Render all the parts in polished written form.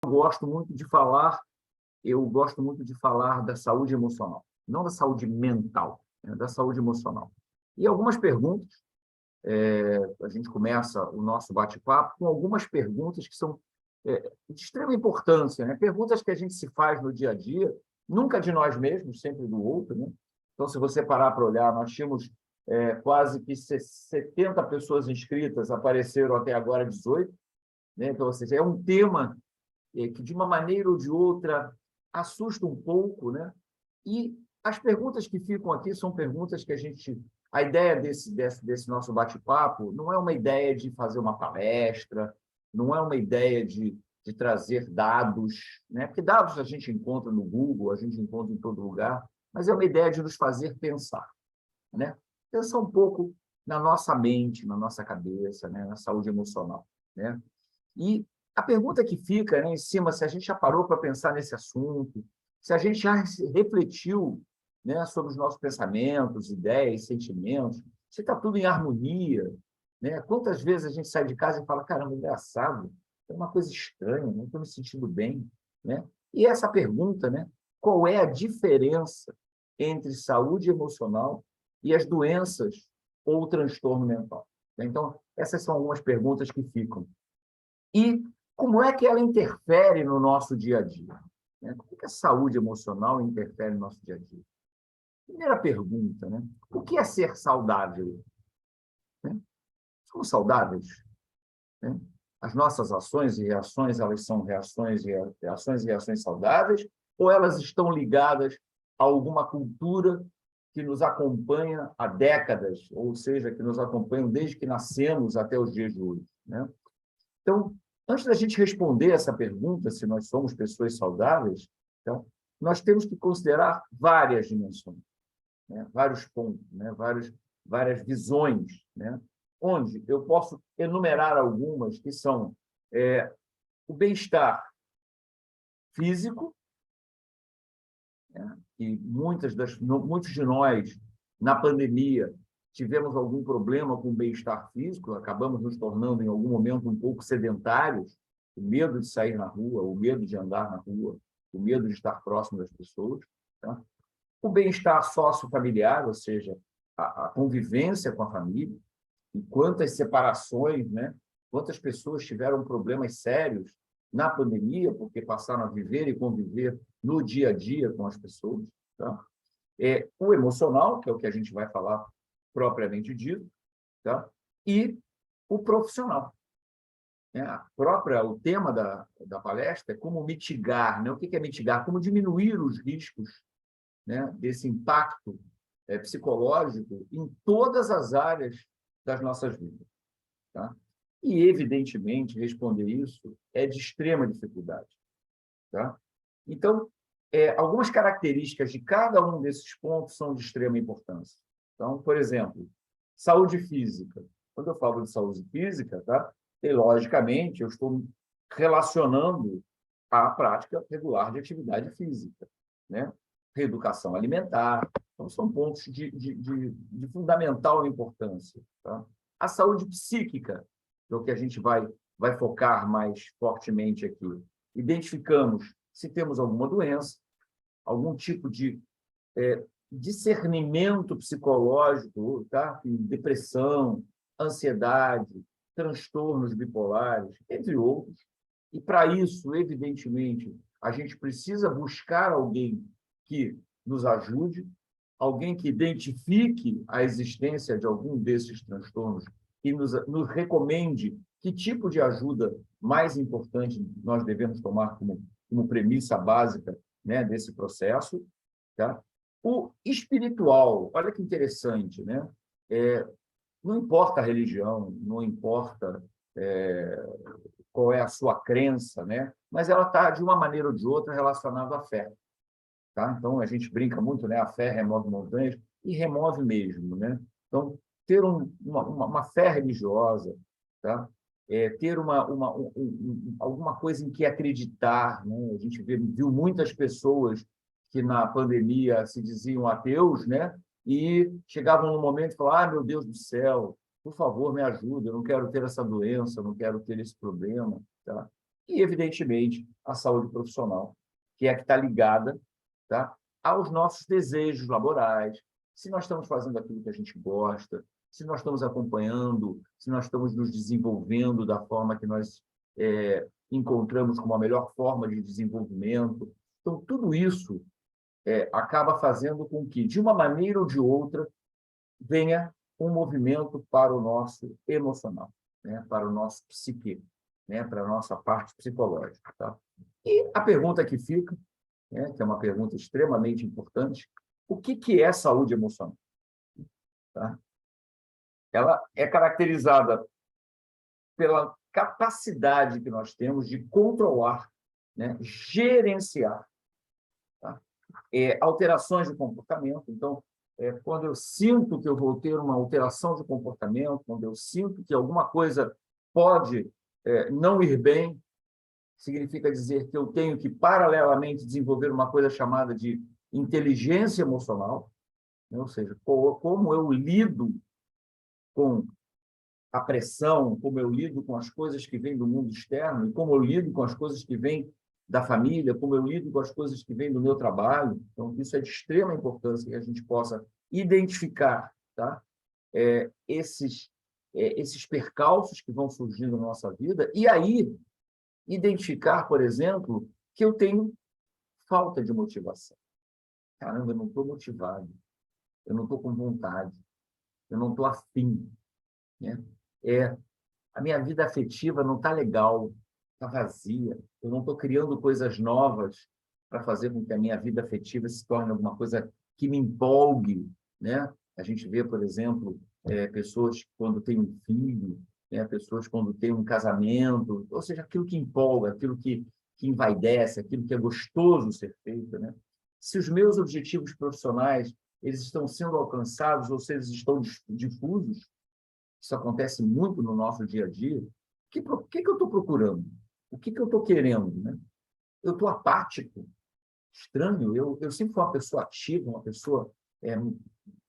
gosto muito de falar, eu gosto muito de falar da saúde emocional, não da saúde mental, né, da saúde emocional. E algumas perguntas, a gente começa o nosso bate-papo com algumas perguntas que são de extrema importância, né? Perguntas que a gente se faz no dia a dia, nunca de nós mesmos, sempre do outro, né? Então, se você parar para olhar, nós tínhamos quase que 70 pessoas inscritas, apareceram até agora 18, né? Então, ou seja, é um tema que, de uma maneira ou de outra, assusta um pouco, né? E as perguntas que ficam aqui são perguntas que a gente... A ideia desse nosso bate-papo não é uma ideia de fazer uma palestra, não é uma ideia de trazer dados, né? Porque dados a gente encontra no Google, a gente encontra em todo lugar, mas é uma ideia de nos fazer pensar, né? Pensar um pouco na nossa mente, na nossa cabeça, né? Na saúde emocional, né? E a pergunta que fica, né, em cima, se a gente já parou para pensar nesse assunto, se a gente já refletiu, né, sobre os nossos pensamentos, ideias, sentimentos, se está tudo em harmonia, né? Quantas vezes a gente sai de casa e fala, caramba, engraçado, é uma coisa estranha, não estou me sentindo bem, né? E essa pergunta, né, qual é a diferença entre saúde emocional e as doenças ou transtorno mental? Então, essas são algumas perguntas que ficam. E como é que ela interfere no nosso dia a dia? Né? Como é que a saúde emocional interfere no nosso dia a dia? Primeira pergunta, né? O que é ser saudável? Né? Somos saudáveis? Né? As nossas ações e reações, elas são reações saudáveis, ou elas estão ligadas a alguma cultura que nos acompanha há décadas, ou seja, que nos acompanham desde que nascemos até os dias de hoje, né? Então, antes da gente responder essa pergunta, se nós somos pessoas saudáveis, então, nós temos que considerar várias dimensões, né? Vários pontos, né? Várias visões, né? Onde eu posso enumerar algumas que são o bem-estar físico, né? E muitos de nós, na pandemia, tivemos algum problema com o bem-estar físico, acabamos nos tornando, em algum momento, um pouco sedentários, o medo de sair na rua, o medo de andar na rua, o medo de estar próximo das pessoas. Tá? O bem-estar sociofamiliar, ou seja, a convivência com a família, e quantas separações, né? Quantas pessoas tiveram problemas sérios na pandemia, porque passaram a viver e conviver no dia a dia com as pessoas. Tá? O emocional, que é o que a gente vai falar propriamente dito, tá? E o profissional. Né? O tema da palestra é como mitigar, né? O que é mitigar? Como diminuir os riscos, né, desse impacto psicológico em todas as áreas das nossas vidas. Tá? E, evidentemente, responder isso é de extrema dificuldade. Tá? Então, algumas características de cada um desses pontos são de extrema importância. Então, por exemplo, saúde física. Quando eu falo de saúde física, tá? E, logicamente, eu estou relacionando à prática regular de atividade física, né? Reeducação alimentar. Então, são pontos de fundamental importância. Tá? A saúde psíquica, é o que a gente vai focar mais fortemente aqui. Identificamos se temos alguma doença, algum tipo de discernimento psicológico, tá? Depressão, ansiedade, transtornos bipolares, entre outros. E, para isso, evidentemente, a gente precisa buscar alguém que nos ajude, alguém que identifique a existência de algum desses transtornos e nos recomende que tipo de ajuda mais importante nós devemos tomar como premissa básica, né, desse processo. Tá? O espiritual, olha que interessante, né? Não importa a religião, não importa qual é a sua crença, né? Mas ela está, de uma maneira ou de outra, relacionada à fé. Tá? Então, a gente brinca muito, né? A fé remove montanhas, e remove mesmo, né? Então, ter uma fé religiosa, tá? Ter alguma coisa em que acreditar, né? A gente viu muitas pessoas que, na pandemia, se diziam ateus, né? E chegavam no momento e falavam, ah, meu Deus do céu, por favor, me ajuda, eu não quero ter essa doença, eu não quero ter esse problema. Tá? e, evidentemente, a saúde profissional, que é a que está ligada, tá, aos nossos desejos laborais, se nós estamos fazendo aquilo que a gente gosta, se nós estamos acompanhando, se nós estamos nos desenvolvendo da forma que nós encontramos como a melhor forma de desenvolvimento. Então, tudo isso acaba fazendo com que, de uma maneira ou de outra, venha um movimento para o nosso emocional, né? Para o nosso psique, né? Para a nossa parte psicológica. Tá? E a pergunta que fica, né? Que é uma pergunta extremamente importante, o que é saúde emocional? Tá? Ela é caracterizada pela capacidade que nós temos de controlar, né? Gerenciar, tá? Alterações de comportamento. Então, quando eu sinto que eu vou ter uma alteração de comportamento, quando eu sinto que alguma coisa pode não ir bem, significa dizer que eu tenho que, paralelamente, desenvolver uma coisa chamada de inteligência emocional, né? Ou seja, como eu lido com a pressão, como eu lido com as coisas que vêm do mundo externo, e como eu lido com as coisas que vêm da família, como eu lido com as coisas que vêm do meu trabalho. Então, isso é de extrema importância que a gente possa identificar, tá? Esses percalços que vão surgindo na nossa vida, e aí identificar, por exemplo, que eu tenho falta de motivação. Caramba, eu não estou motivado, eu não estou com vontade, eu não estou afim, né? A minha vida afetiva não está legal, está vazia, eu não estou criando coisas novas para fazer com que a minha vida afetiva se torne alguma coisa que me empolgue, né? A gente vê, por exemplo, pessoas quando têm um filho, né? Pessoas quando têm um casamento, ou seja, aquilo que empolga, aquilo que envaidece, aquilo que é gostoso ser feito, né? Se os meus objetivos profissionais eles estão sendo alcançados ou se eles estão difusos, isso acontece muito no nosso dia a dia, o que eu estou procurando? O que eu estou querendo? Né? Eu estou apático, estranho, eu sempre fui uma pessoa ativa, uma pessoa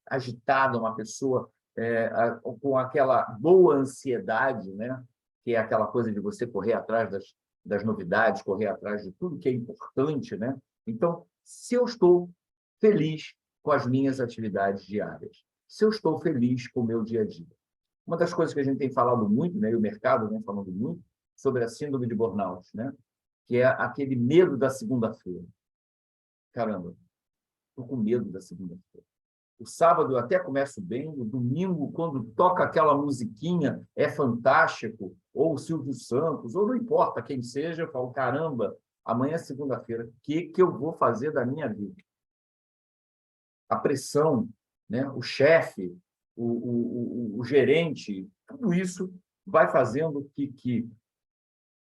agitada, uma pessoa com aquela boa ansiedade, né? Que é aquela coisa de você correr atrás das novidades, correr atrás de tudo que é importante. Né? Então, se eu estou feliz com as minhas atividades diárias, se eu estou feliz com o meu dia a dia, uma das coisas que a gente tem falado muito, né, e o mercado vem falando muito, sobre a síndrome de burnout, né, que é aquele medo da segunda-feira. Caramba, estou com medo da segunda-feira. O sábado eu até começo bem, o domingo, quando toca aquela musiquinha, é fantástico, ou o Silvio Santos, ou não importa quem seja, eu falo, caramba, amanhã é segunda-feira, o que eu vou fazer da minha vida? A pressão, né, o chefe, o gerente, tudo isso vai fazendo que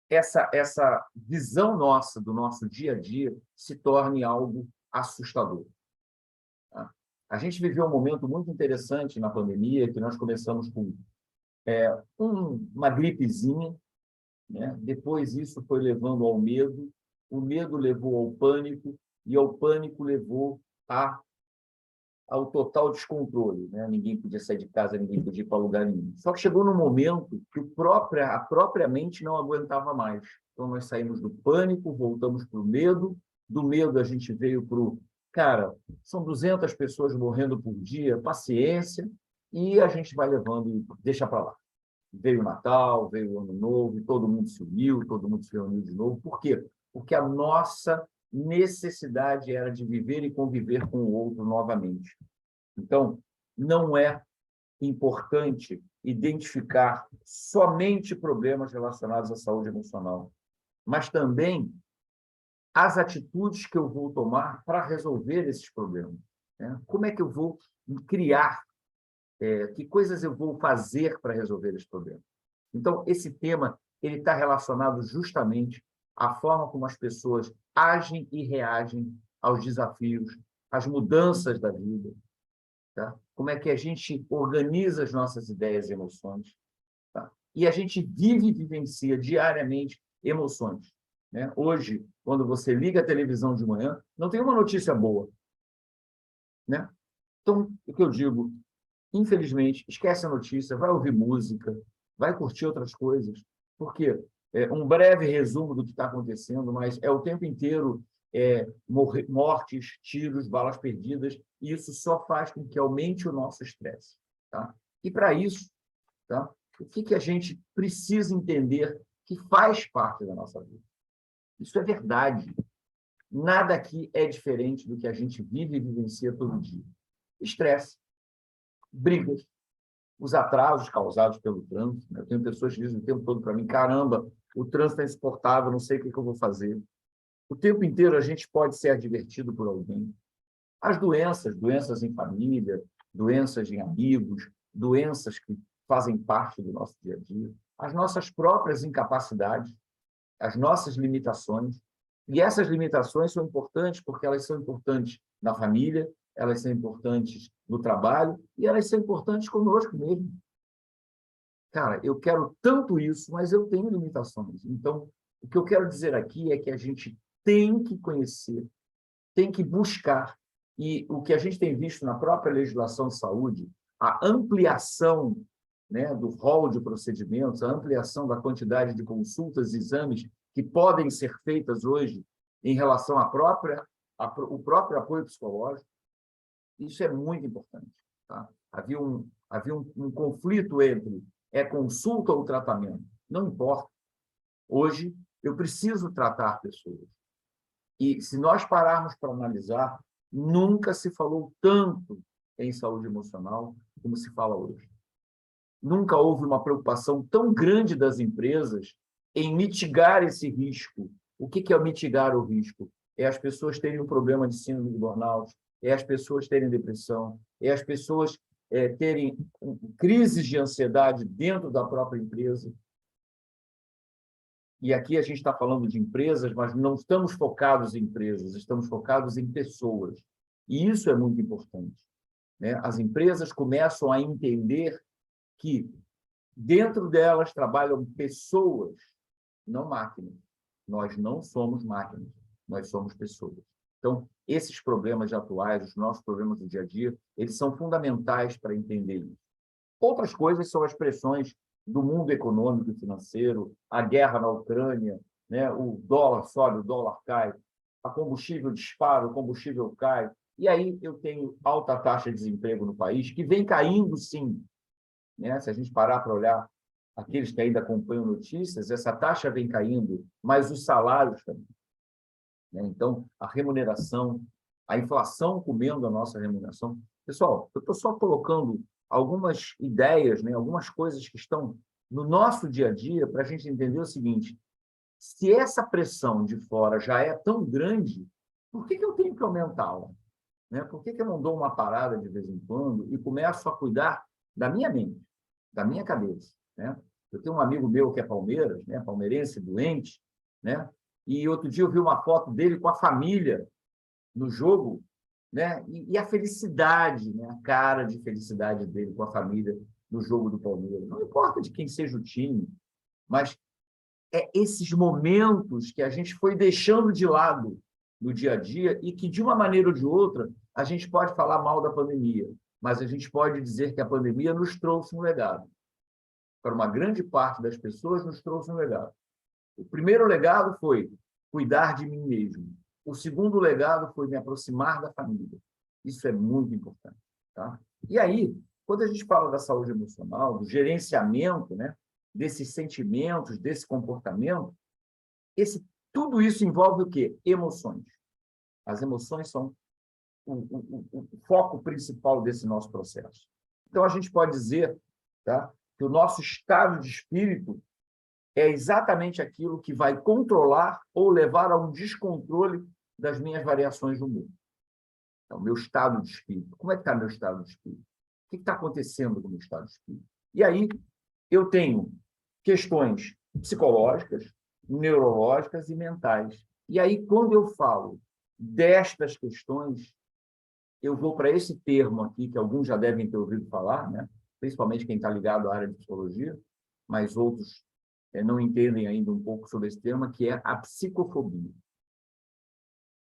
essa visão nossa do nosso dia a dia se torne algo assustador. Tá? A gente viveu um momento muito interessante na pandemia, que nós começamos com uma gripezinha, né? Depois isso foi levando ao medo, o medo levou ao pânico, e ao pânico levou ao total descontrole, né? Ninguém podia sair de casa, ninguém podia ir para lugar nenhum. Só que chegou num momento que a própria mente não aguentava mais. Então, nós saímos do pânico, voltamos para o medo, do medo a gente veio para o... Cara, são 200 pessoas morrendo por dia, paciência, e a gente vai levando e deixa para lá. Veio o Natal, veio o Ano Novo, e todo mundo se uniu, todo mundo se reuniu de novo. Por quê? Porque a nossa necessidade era de viver e conviver com o outro novamente. Então, não é importante identificar somente problemas relacionados à saúde emocional, mas também as atitudes que eu vou tomar para resolver esses problemas. Né? Como é que eu vou criar, que coisas eu vou fazer para resolver esse problema? Então, esse tema ele está relacionado justamente à forma como as pessoas agem e reagem aos desafios, às mudanças da vida, tá? Como é que a gente organiza as nossas ideias e emoções, tá? E a gente vive e vivencia diariamente emoções, né? Hoje, quando você liga a televisão de manhã, não tem uma notícia boa, né? Então, o que eu digo, infelizmente, esquece a notícia, vai ouvir música, vai curtir outras coisas. Por quê? um breve resumo do que está acontecendo, mas é o tempo inteiro mortes, tiros, balas perdidas, e isso só faz com que aumente o nosso estresse. Tá? E, para isso, tá? O que a gente precisa entender que faz parte da nossa vida? Isso é verdade. Nada aqui é diferente do que a gente vive e vivencia todo dia. Estresse, brigas, os atrasos causados pelo trânsito. Né? Eu tenho pessoas que dizem o tempo todo para mim, caramba, o trânsito é insuportável, não sei o que eu vou fazer. O tempo inteiro a gente pode ser advertido por alguém. As doenças em família, doenças em amigos, doenças que fazem parte do nosso dia a dia, as nossas próprias incapacidades, as nossas limitações. E essas limitações são importantes porque elas são importantes na família, elas são importantes no trabalho e elas são importantes conosco mesmo. Cara, eu quero tanto isso, mas eu tenho limitações. Então, o que eu quero dizer aqui é que a gente tem que conhecer, tem que buscar. E o que a gente tem visto na própria legislação de saúde, a ampliação, né, do rol de procedimentos, a ampliação da quantidade de consultas e exames que podem ser feitas hoje em relação o próprio apoio psicológico, isso é muito importante. Tá? Havia um conflito entre consulta ou tratamento. Não importa. Hoje, eu preciso tratar pessoas. E, se nós pararmos para analisar, nunca se falou tanto em saúde emocional como se fala hoje. Nunca houve uma preocupação tão grande das empresas em mitigar esse risco. O que é mitigar o risco? É as pessoas terem um problema de síndrome de burnout, é as pessoas terem depressão, é as pessoas terem crises de ansiedade dentro da própria empresa. E aqui a gente está falando de empresas, mas não estamos focados em empresas, estamos focados em pessoas. E isso é muito importante. Né? As empresas começam a entender que dentro delas trabalham pessoas, não máquinas. Nós não somos máquinas, nós somos pessoas. Então, esses problemas atuais, os nossos problemas do dia a dia, eles são fundamentais para entender isso. Outras coisas são as pressões do mundo econômico e financeiro, a guerra na Ucrânia, né? O dólar sobe, o dólar cai, a combustível dispara, o combustível cai. E aí eu tenho alta taxa de desemprego no país, que vem caindo, sim. Né? Se a gente parar para olhar aqueles que ainda acompanham notícias, essa taxa vem caindo, mas os salários também. Né? Então, a remuneração, a inflação comendo a nossa remuneração. Pessoal, eu estou só colocando algumas ideias, né? Algumas coisas que estão no nosso dia a dia para a gente entender o seguinte: se essa pressão de fora já é tão grande, por que eu tenho que aumentá-la? Né? Por que eu não dou uma parada de vez em quando e começo a cuidar da minha mente, da minha cabeça? Né? Eu tenho um amigo meu que é Palmeiras, né? Palmeirense, doente, né? E outro dia eu vi uma foto dele com a família no jogo, né? E a felicidade, né? A cara de felicidade dele com a família no jogo do Palmeiras. Não importa de quem seja o time, mas esses momentos que a gente foi deixando de lado no dia a dia e que, de uma maneira ou de outra, a gente pode falar mal da pandemia, mas a gente pode dizer que a pandemia nos trouxe um legado. Para uma grande parte das pessoas, nos trouxe um legado. O primeiro legado foi cuidar de mim mesmo. O segundo legado foi me aproximar da família. Isso é muito importante. Tá? E aí, quando a gente fala da saúde emocional, do gerenciamento, né, desses sentimentos, desse comportamento, tudo isso envolve o quê? Emoções. As emoções são o foco principal desse nosso processo. Então, a gente pode dizer, tá, que o nosso estado de espírito é exatamente aquilo que vai controlar ou levar a um descontrole das minhas variações do humor. Então, meu estado de espírito. Como é que está meu estado de espírito? O que está acontecendo com o meu estado de espírito? E aí, eu tenho questões psicológicas, neurológicas e mentais. E aí, quando eu falo destas questões, eu vou para esse termo aqui, que alguns já devem ter ouvido falar, né? Principalmente quem está ligado à área de psicologia, mas outros não entendem ainda um pouco sobre esse tema, que é a psicofobia.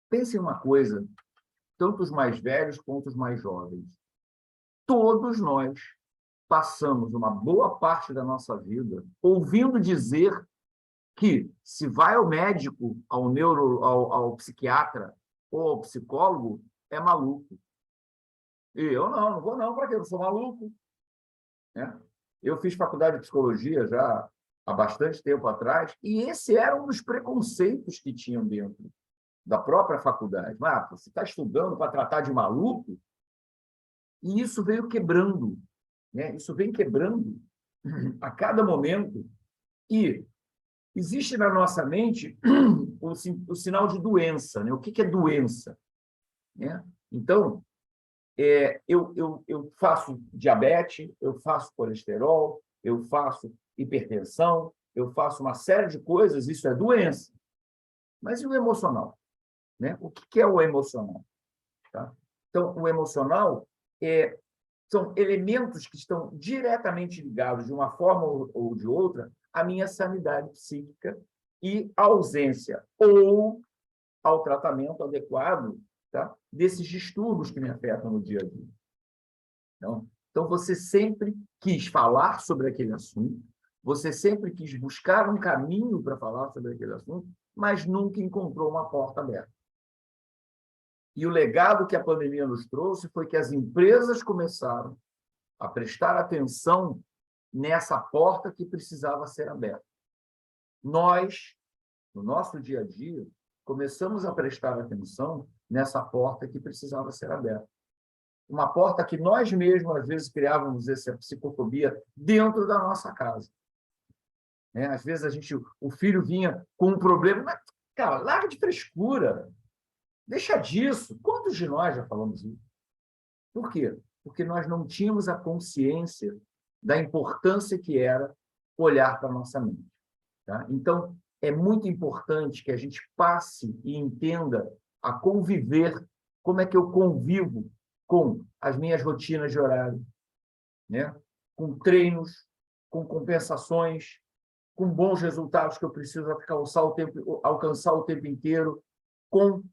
Pense em uma coisa, tanto os mais velhos quanto os mais jovens. Todos nós passamos uma boa parte da nossa vida ouvindo dizer que se vai ao médico, ao psiquiatra ou ao psicólogo, é maluco. E eu não vou não, para quê? Eu sou maluco. Né? Eu fiz faculdade de psicologia já há bastante tempo atrás, e esse era um dos preconceitos que tinham dentro da própria faculdade. Ah, você está estudando para tratar de maluco? E isso veio quebrando, né? Isso vem quebrando a cada momento. E existe na nossa mente o sinal de doença. Né? O que é doença? Né? Então, eu faço diabetes, eu faço colesterol, eu faço hipertensão, eu faço uma série de coisas, isso é doença. Mas e o emocional? Né? O que é o emocional? Tá? Então, o emocional são elementos que estão diretamente ligados, de uma forma ou de outra, à minha sanidade psíquica e à ausência ou ao tratamento adequado, tá? Desses distúrbios que me afetam no dia a dia. Então, você sempre quis falar sobre aquele assunto, você sempre quis buscar um caminho para falar sobre aquele assunto, mas nunca encontrou uma porta aberta. E o legado que a pandemia nos trouxe foi que as empresas começaram a prestar atenção nessa porta que precisava ser aberta. Nós, no nosso dia a dia, começamos a prestar atenção nessa porta que precisava ser aberta. Uma porta que nós mesmos, às vezes, criávamos essa psicofobia dentro da nossa casa. Às vezes, o filho vinha com um problema, mas, cara, larga de frescura, deixa disso. Quantos de nós já falamos isso? Por quê? Porque nós não tínhamos a consciência da importância que era olhar para a nossa mente. Tá? Então, é muito importante que a gente passe e entenda a conviver, como é que eu convivo com as minhas rotinas de horário, né? Com treinos, com compensações, com bons resultados que eu preciso alcançar o tempo inteiro, com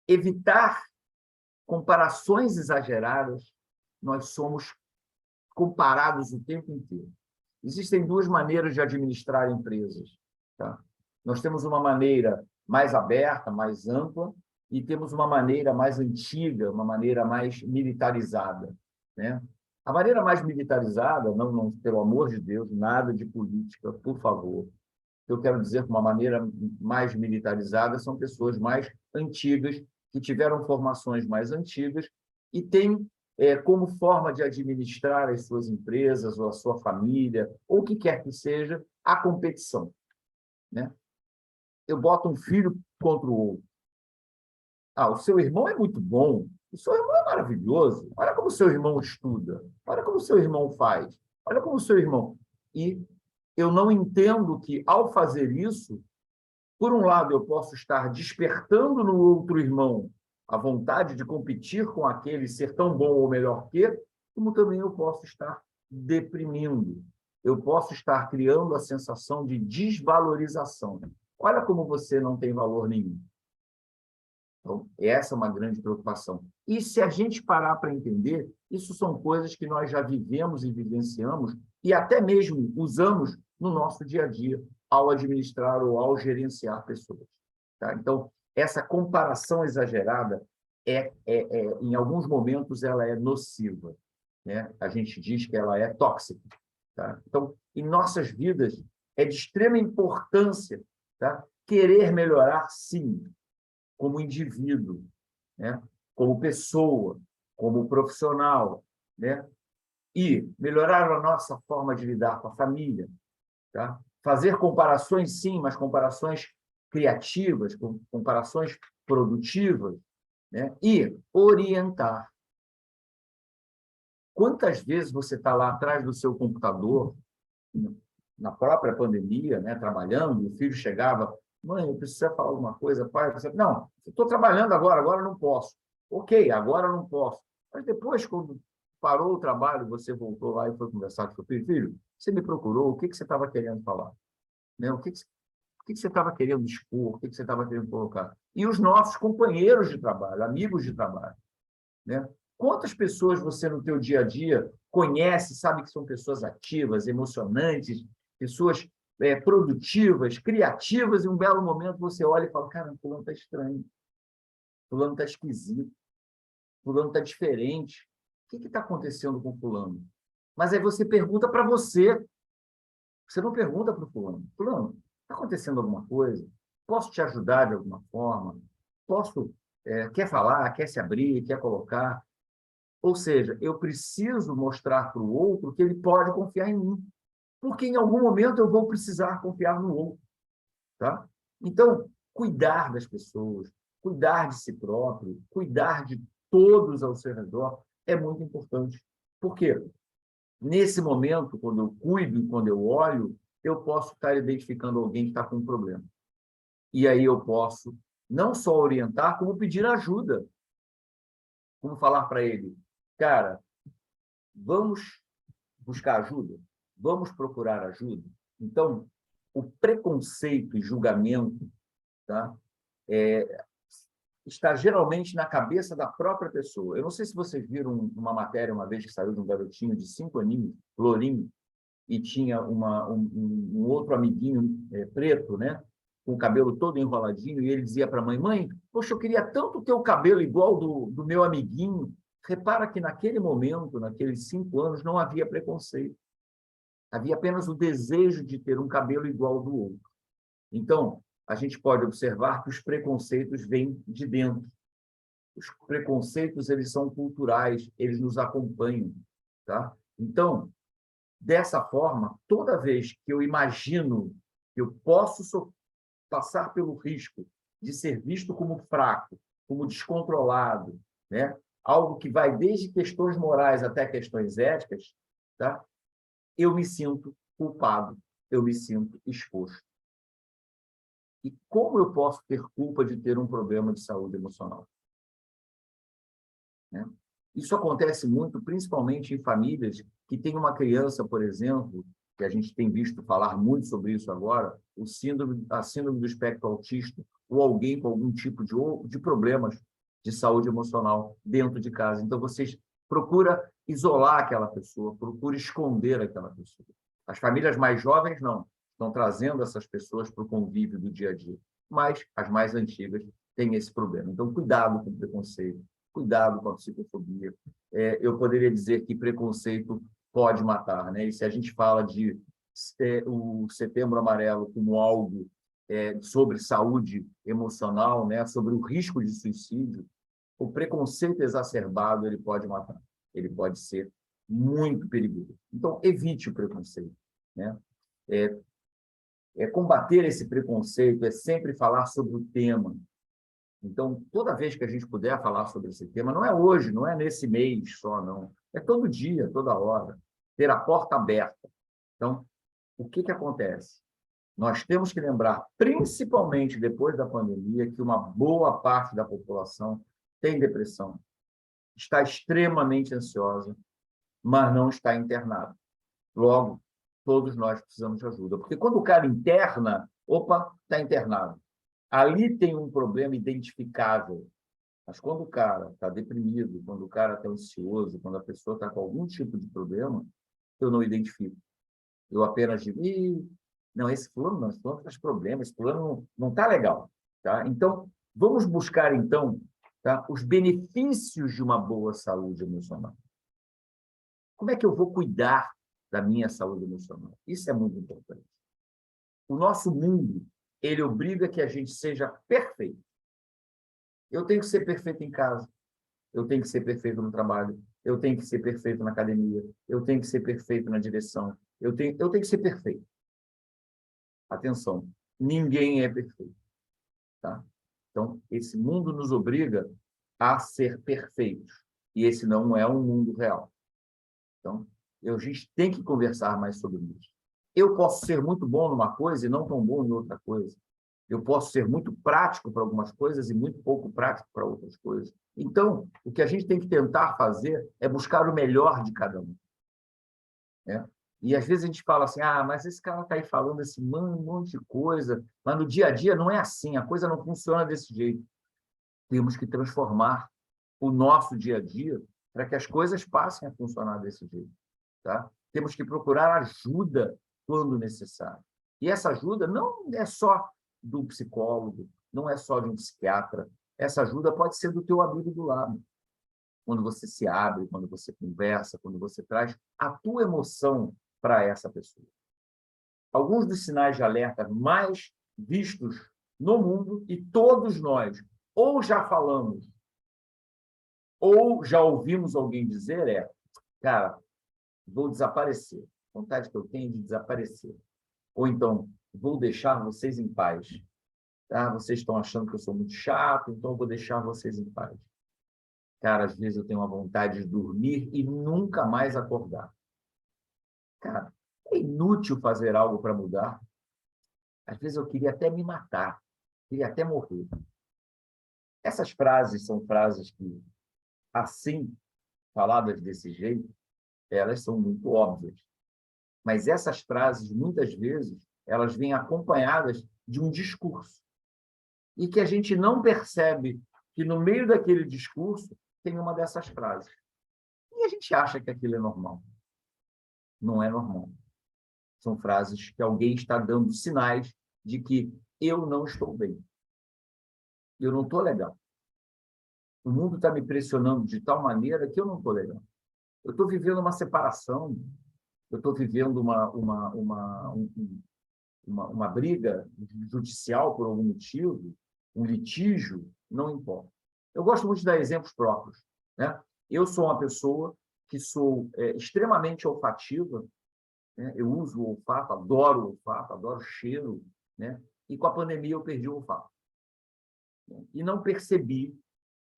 evitar comparações exageradas. Nós somos comparados o tempo inteiro. Existem duas maneiras de administrar empresas. Tá? Nós temos uma maneira mais aberta, mais ampla, e temos uma maneira mais antiga, uma maneira mais militarizada. Né? A maneira mais militarizada, não, pelo amor de Deus, nada de política, por favor. Eu quero dizer que uma maneira mais militarizada são pessoas mais antigas, que tiveram formações mais antigas e têm como forma de administrar as suas empresas ou a sua família, ou o que quer que seja, a competição. Né? Eu boto um filho contra o outro. O seu irmão é muito bom, o seu irmão é maravilhoso, olha como o seu irmão estuda, olha como o seu irmão faz, olha como o seu irmão... E eu não entendo que, ao fazer isso, por um lado, eu posso estar despertando no outro irmão a vontade de competir com aquele, ser tão bom ou melhor que, como também eu posso estar deprimindo. Eu posso estar criando a sensação de desvalorização. Olha como você não tem valor nenhum. Então, essa é uma grande preocupação. E se a gente parar para entender, isso são coisas que nós já vivemos e vivenciamos e até mesmo usamos no nosso dia a dia, ao administrar ou ao gerenciar pessoas. Tá? Então, essa comparação exagerada, em alguns momentos, ela é nociva. Né? A gente diz que ela é tóxica. Tá? Então, em nossas vidas, é de extrema importância, tá? Querer melhorar, sim, como indivíduo, né? Como pessoa, como profissional, né? E melhorar a nossa forma de lidar com a família. Tá? Fazer comparações, sim, mas comparações criativas, comparações produtivas, né? E orientar. Quantas vezes você está lá atrás do seu computador, na própria pandemia, né, trabalhando, e o filho chegava, mãe, eu preciso falar alguma coisa, pai? Não, eu estou trabalhando agora não posso. Ok, agora não posso. Mas depois, quando parou o trabalho, você voltou lá e foi conversar com o seu filho, filho, você me procurou, o que você estava querendo falar? Né? O que você estava querendo expor? O que você estava querendo colocar? E os nossos companheiros de trabalho, amigos de trabalho. Né? Quantas pessoas você, no teu dia a dia, conhece, sabe que são pessoas ativas, emocionantes, pessoas produtivas, criativas, e um belo momento você olha e fala, cara, fulano está estranho, fulano está esquisito, fulano está diferente. O que está acontecendo com fulano? Mas aí você pergunta para você. Você não pergunta para o fulano. Fulano, está acontecendo alguma coisa? Posso te ajudar de alguma forma? Posso... quer falar, quer se abrir, quer colocar? Ou seja, eu preciso mostrar para o outro que ele pode confiar em mim. Porque em algum momento eu vou precisar confiar no outro. Tá? Então, cuidar das pessoas, cuidar de si próprio, cuidar de todos ao seu redor é muito importante. Por quê? Nesse momento, quando eu cuido, quando eu olho, eu posso estar identificando alguém que está com um problema. E aí eu posso não só orientar, como pedir ajuda. Como falar para ele, cara, vamos buscar ajuda? Vamos procurar ajuda? Então, o preconceito e julgamento, tá? Está geralmente na cabeça da própria pessoa. Eu não sei se vocês viram uma matéria uma vez que saiu de um garotinho de 5 aninhos, lourinho, e tinha um outro amiguinho preto, né? Com o cabelo todo enroladinho, e ele dizia para a mãe, mãe, poxa, eu queria tanto ter o cabelo igual do meu amiguinho. Repara que naquele momento, naqueles 5 anos, não havia preconceito. Havia apenas o desejo de ter um cabelo igual ao do outro. Então, a gente pode observar que os preconceitos vêm de dentro. Os preconceitos, eles são culturais, eles nos acompanham, tá? Então, dessa forma, toda vez que eu imagino que eu posso passar pelo risco de ser visto como fraco, como descontrolado, né? Algo que vai desde questões morais até questões éticas, tá? Eu me sinto culpado, eu me sinto exposto. E como eu posso ter culpa de ter um problema de saúde emocional? Né? Isso acontece muito, principalmente em famílias que têm uma criança, por exemplo, que a gente tem visto falar muito sobre isso agora, a síndrome do espectro autista, ou alguém com algum tipo de problemas de saúde emocional dentro de casa. Então, vocês procura isolar aquela pessoa, procura esconder aquela pessoa. As famílias mais jovens, não, estão trazendo essas pessoas para o convívio do dia a dia. Mas as mais antigas têm esse problema. Então, cuidado com o preconceito, cuidado com a psicofobia. Eu poderia dizer que preconceito pode matar, né? E se a gente fala de o Setembro Amarelo como algo sobre saúde emocional, né? Sobre o risco de suicídio, o preconceito exacerbado ele pode matar, ele pode ser muito perigoso. Então, evite o preconceito, né? Combater esse preconceito é sempre falar sobre o tema. Então, toda vez que a gente puder falar sobre esse tema, não é hoje, não é nesse mês só, não. É todo dia, toda hora. Ter a porta aberta. Então, o que acontece? Nós temos que lembrar, principalmente depois da pandemia, que uma boa parte da população tem depressão, está extremamente ansiosa, mas não está internada. Logo, todos nós precisamos de ajuda. Porque quando o cara interna, opa, está internado. Ali tem um problema identificável. Mas quando o cara está deprimido, quando o cara está ansioso, quando a pessoa está com algum tipo de problema, eu não identifico. Eu apenas digo, não, esse fulano não, esse fulano faz problema, esse fulano não está legal. Tá? Então, vamos buscar, então, tá, os benefícios de uma boa saúde emocional. Como é que eu vou cuidar da minha saúde emocional? Isso é muito importante. O nosso mundo, ele obriga que a gente seja perfeito. Eu tenho que ser perfeito em casa, eu tenho que ser perfeito no trabalho, eu tenho que ser perfeito na academia, eu tenho que ser perfeito na direção, eu tenho que ser perfeito. Atenção, ninguém é perfeito. Tá? Então, esse mundo nos obriga a ser perfeitos. E esse não é um mundo real. Então, a gente tem que conversar mais sobre isso. Eu posso ser muito bom numa coisa e não tão bom em outra coisa. Eu posso ser muito prático para algumas coisas e muito pouco prático para outras coisas. Então, o que a gente tem que tentar fazer é buscar o melhor de cada um. Né? E às vezes a gente fala assim, mas esse cara está aí falando esse monte de coisa, mas no dia a dia não é assim, a coisa não funciona desse jeito. Temos que transformar o nosso dia a dia para que as coisas passem a funcionar desse jeito. Tá? Temos que procurar ajuda quando necessário. E essa ajuda não é só do psicólogo, não é só de um psiquiatra. Essa ajuda pode ser do teu amigo do lado. Quando você se abre, quando você conversa, quando você traz a tua emoção para essa pessoa. Alguns dos sinais de alerta mais vistos no mundo, e todos nós ou já falamos, ou já ouvimos alguém dizer, cara, vou desaparecer. Vontade que eu tenho de desaparecer. Ou então, vou deixar vocês em paz. Tá? Vocês estão achando que eu sou muito chato, então eu vou deixar vocês em paz. Cara, às vezes eu tenho uma vontade de dormir e nunca mais acordar. Cara, é inútil fazer algo para mudar. Às vezes eu queria até me matar, queria até morrer. Essas frases são frases que, assim, faladas desse jeito, elas são muito óbvias. Mas essas frases, muitas vezes, elas vêm acompanhadas de um discurso. E que a gente não percebe que no meio daquele discurso tem uma dessas frases. E a gente acha que aquilo é normal. Não é normal. São frases que alguém está dando sinais de que eu não estou bem. Eu não estou legal. O mundo está me pressionando de tal maneira que eu não estou legal. Eu estou vivendo uma separação, eu estou vivendo uma briga judicial por algum motivo, um litígio, não importa. Eu gosto muito de dar exemplos próprios. Né? Eu sou uma pessoa que sou extremamente olfativa, né? Eu uso o olfato, adoro cheiro, né? E com a pandemia eu perdi o olfato. E não percebi.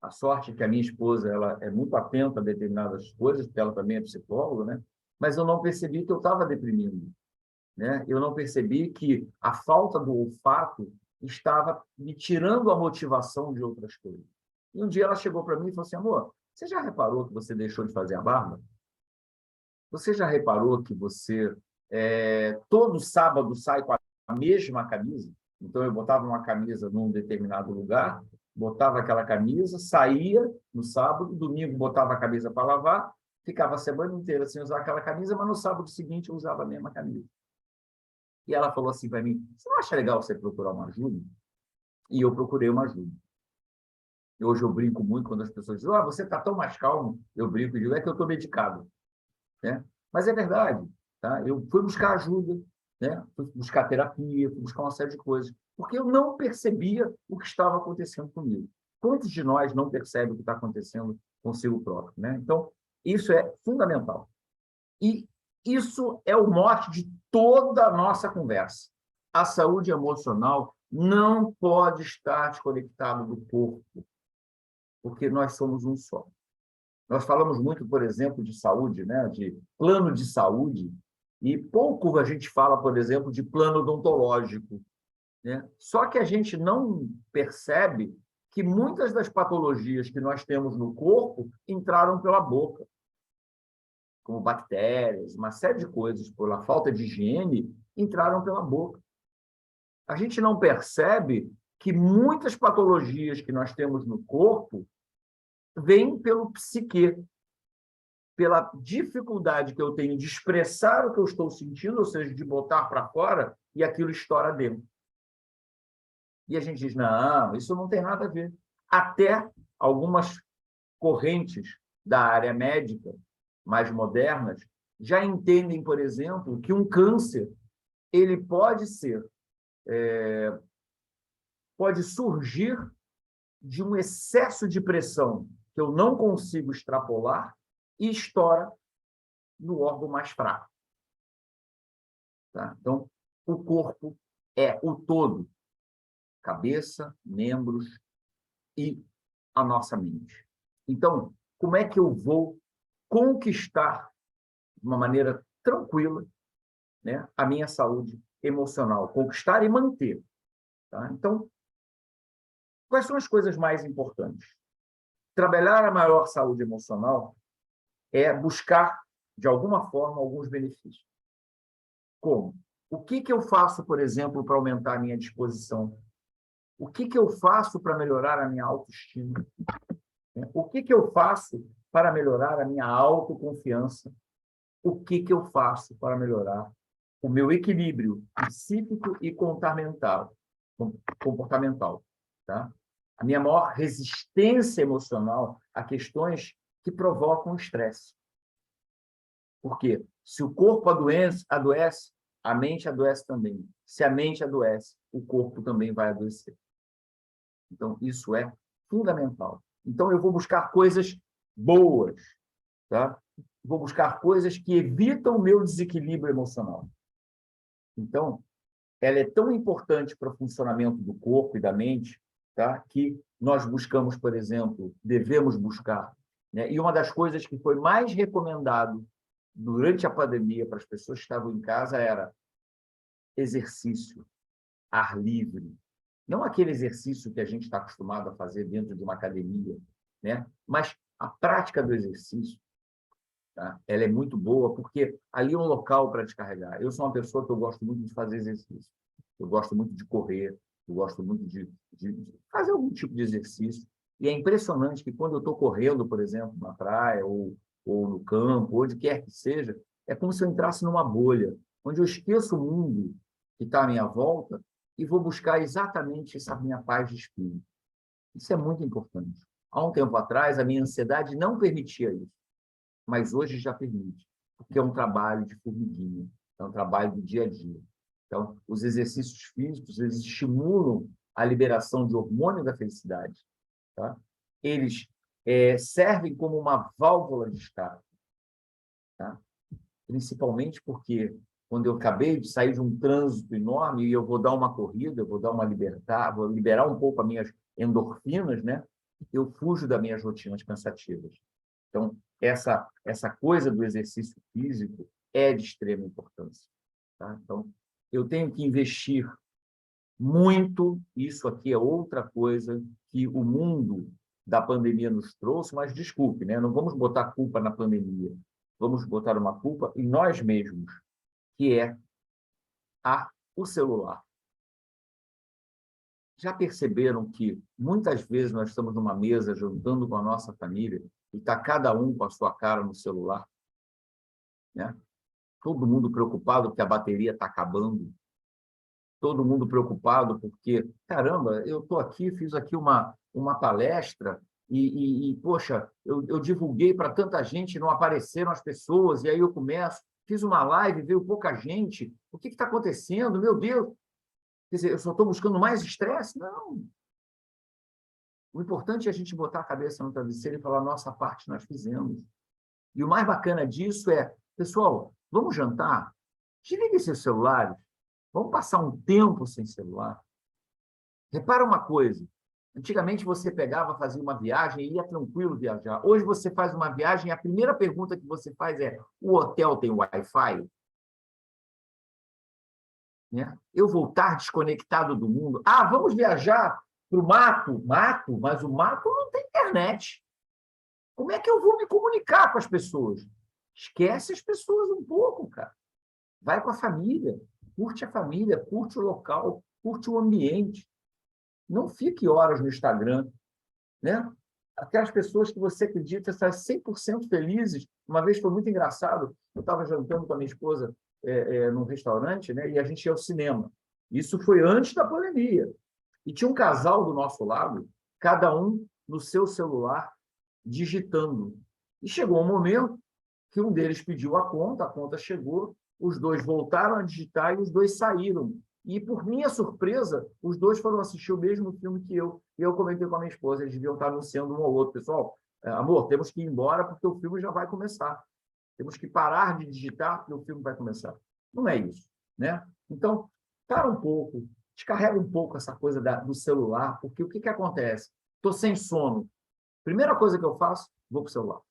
A sorte é que a minha esposa ela é muito atenta a determinadas coisas, porque ela também é psicóloga, né? Mas eu não percebi que eu estava deprimindo. Né? Eu não percebi que a falta do olfato estava me tirando a motivação de outras coisas. E um dia ela chegou para mim e falou assim, amor, você já reparou que você deixou de fazer a barba? Você já reparou que você todo sábado sai com a mesma camisa? Então, eu botava uma camisa num determinado lugar, botava aquela camisa, saía no sábado, domingo botava a camisa para lavar, ficava a semana inteira sem usar aquela camisa, mas no sábado seguinte eu usava a mesma camisa. E ela falou assim para mim, você não acha legal você procurar uma ajuda? E eu procurei uma ajuda. E hoje eu brinco muito quando as pessoas dizem, você está tão mais calmo. Eu brinco e digo, é que eu estou medicado. Né? Mas é verdade. Tá? Eu fui buscar ajuda, né? Fui buscar terapia, fui buscar uma série de coisas, porque eu não percebia o que estava acontecendo comigo. Quantos de nós não percebem o que está acontecendo consigo próprio? Né? Então, isso é fundamental. E isso é o mote de toda a nossa conversa. A saúde emocional não pode estar desconectada do corpo, porque nós somos um só. Nós falamos muito, por exemplo, de saúde, né? De plano de saúde, e pouco a gente fala, por exemplo, de plano odontológico. Né? Só que a gente não percebe que muitas das patologias que nós temos no corpo entraram pela boca, como bactérias, uma série de coisas, pela falta de higiene, entraram pela boca. A gente não percebe que muitas patologias que nós temos no corpo vêm pelo psique, pela dificuldade que eu tenho de expressar o que eu estou sentindo, ou seja, de botar para fora, e aquilo estoura dentro. E a gente diz, não, isso não tem nada a ver. Até algumas correntes da área médica, mais modernas, já entendem, por exemplo, que um câncer ele pode surgir de um excesso de pressão que eu não consigo extrapolar e estoura no órgão mais fraco. Tá? Então, o corpo é o todo, cabeça, membros e a nossa mente. Então, como é que eu vou conquistar de uma maneira tranquila, né, a minha saúde emocional? Conquistar e manter. Tá? Então, quais são as coisas mais importantes? Trabalhar a maior saúde emocional é buscar, de alguma forma, alguns benefícios. Como? O que eu faço, por exemplo, para aumentar a minha disposição? O que eu faço para melhorar a minha autoestima? O que eu faço para melhorar a minha autoconfiança? O que eu faço para melhorar o meu equilíbrio psíquico e comportamental, tá? A minha maior resistência emocional a questões que provocam estresse. Por quê? Se o corpo adoece, a mente adoece também. Se a mente adoece, o corpo também vai adoecer. Então, isso é fundamental. Então, eu vou buscar coisas boas, tá? Vou buscar coisas que evitam o meu desequilíbrio emocional. Então, ela é tão importante para o funcionamento do corpo e da mente, tá? Que nós buscamos, por exemplo, devemos buscar, né? E uma das coisas que foi mais recomendado durante a pandemia para as pessoas que estavam em casa era exercício, ar livre. Não aquele exercício que a gente está acostumado a fazer dentro de uma academia, né? Mas a prática do exercício, tá? Ela é muito boa porque ali é um local para descarregar. Eu sou uma pessoa que eu gosto muito de fazer exercício. Eu gosto muito de correr, eu gosto muito de fazer algum tipo de exercício. E é impressionante que quando eu estou correndo, por exemplo, na praia ou no campo, onde quer que seja, é como se eu entrasse numa bolha, onde eu esqueço o mundo que está à minha volta e vou buscar exatamente essa minha paz de espírito. Isso é muito importante. Há um tempo atrás, a minha ansiedade não permitia isso, mas hoje já permite, porque é um trabalho de formiguinha, é um trabalho do dia a dia. Então, os exercícios físicos, eles estimulam a liberação de hormônio da felicidade, tá? Eles servem como uma válvula de escape, tá? Principalmente porque quando eu acabei de sair de um trânsito enorme e eu vou dar uma corrida, eu vou dar uma vou liberar um pouco as minhas endorfinas, né? Eu fujo das minhas rotinas cansativas. Então, essa coisa do exercício físico é de extrema importância, tá? Então, eu tenho que investir muito, isso aqui é outra coisa que o mundo da pandemia nos trouxe, mas desculpe, né? Não vamos botar culpa na pandemia, vamos botar uma culpa em nós mesmos, que é o celular. Já perceberam que muitas vezes nós estamos numa mesa jantando com a nossa família e está cada um com a sua cara no celular, né? Todo mundo preocupado porque a bateria está acabando, todo mundo preocupado porque, caramba, eu estou aqui, fiz aqui uma palestra poxa, eu divulguei para tanta gente, não apareceram as pessoas, e aí eu começo, fiz uma live, veio pouca gente, o que está acontecendo? Meu Deus! Quer dizer, eu só estou buscando mais estresse? Não. O importante é a gente botar a cabeça no travesseiro e falar, nossa parte nós fizemos. E o mais bacana disso é, pessoal, vamos jantar? Desligue seus celulares, vamos passar um tempo sem celular. Repara uma coisa, antigamente você pegava, fazia uma viagem e ia tranquilo viajar. Hoje você faz uma viagem e a primeira pergunta que você faz é, o hotel tem Wi-Fi? Né? Eu vou estar desconectado do mundo? Ah, vamos viajar para o mato? Mato? Mas o mato não tem internet. Como é que eu vou me comunicar com as pessoas? Esquece as pessoas um pouco, cara. Vai com a família, curte o local, curte o ambiente. Não fique horas no Instagram, né? Aquelas pessoas que você acredita estar 100% felizes. Uma vez foi muito engraçado, eu estava jantando com a minha esposa num restaurante, né? E a gente ia ao cinema. Isso foi antes da pandemia. E tinha um casal do nosso lado, cada um no seu celular, digitando. E chegou um momento que um deles pediu a conta chegou, os dois voltaram a digitar e os dois saíram. E, por minha surpresa, os dois foram assistir o mesmo filme que eu. E eu comentei com a minha esposa, eles deviam estar anunciando um ao outro. Pessoal, amor, temos que ir embora porque o filme já vai começar. Temos que parar de digitar porque o filme vai começar. Não é isso, né? Então, para um pouco, descarrega um pouco essa coisa do celular, porque o que acontece? Estou sem sono. Primeira coisa que eu faço, vou para o celular.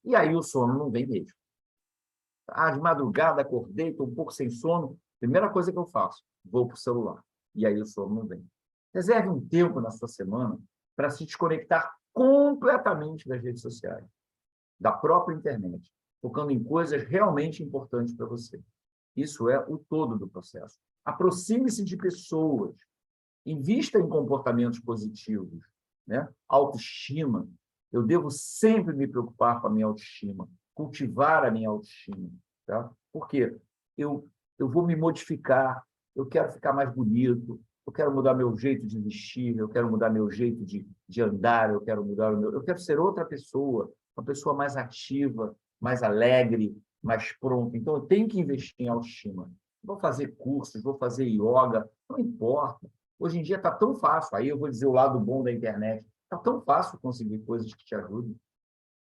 E aí o sono não vem mesmo. Ah, de madrugada acordei, estou um pouco sem sono. Primeira coisa que eu faço, vou para o celular. E aí o sono não vem. Reserve um tempo na sua semana para se desconectar completamente das redes sociais, da própria internet, focando em coisas realmente importantes para você. Isso é o todo do processo. Aproxime-se de pessoas, invista em comportamentos positivos, né? Autoestima. Eu devo sempre me preocupar com a minha autoestima, cultivar a minha autoestima, tá? Por quê? Eu eu vou me modificar, eu quero ficar mais bonito, eu quero mudar meu jeito de vestir, eu quero mudar meu jeito de andar, eu quero ser outra pessoa, uma pessoa mais ativa, mais alegre, mais pronta. Então, eu tenho que investir em autoestima. Vou fazer cursos, vou fazer yoga, não importa. Hoje em dia está tão fácil, aí eu vou dizer o lado bom da internet, está tão fácil conseguir coisas que te ajudem.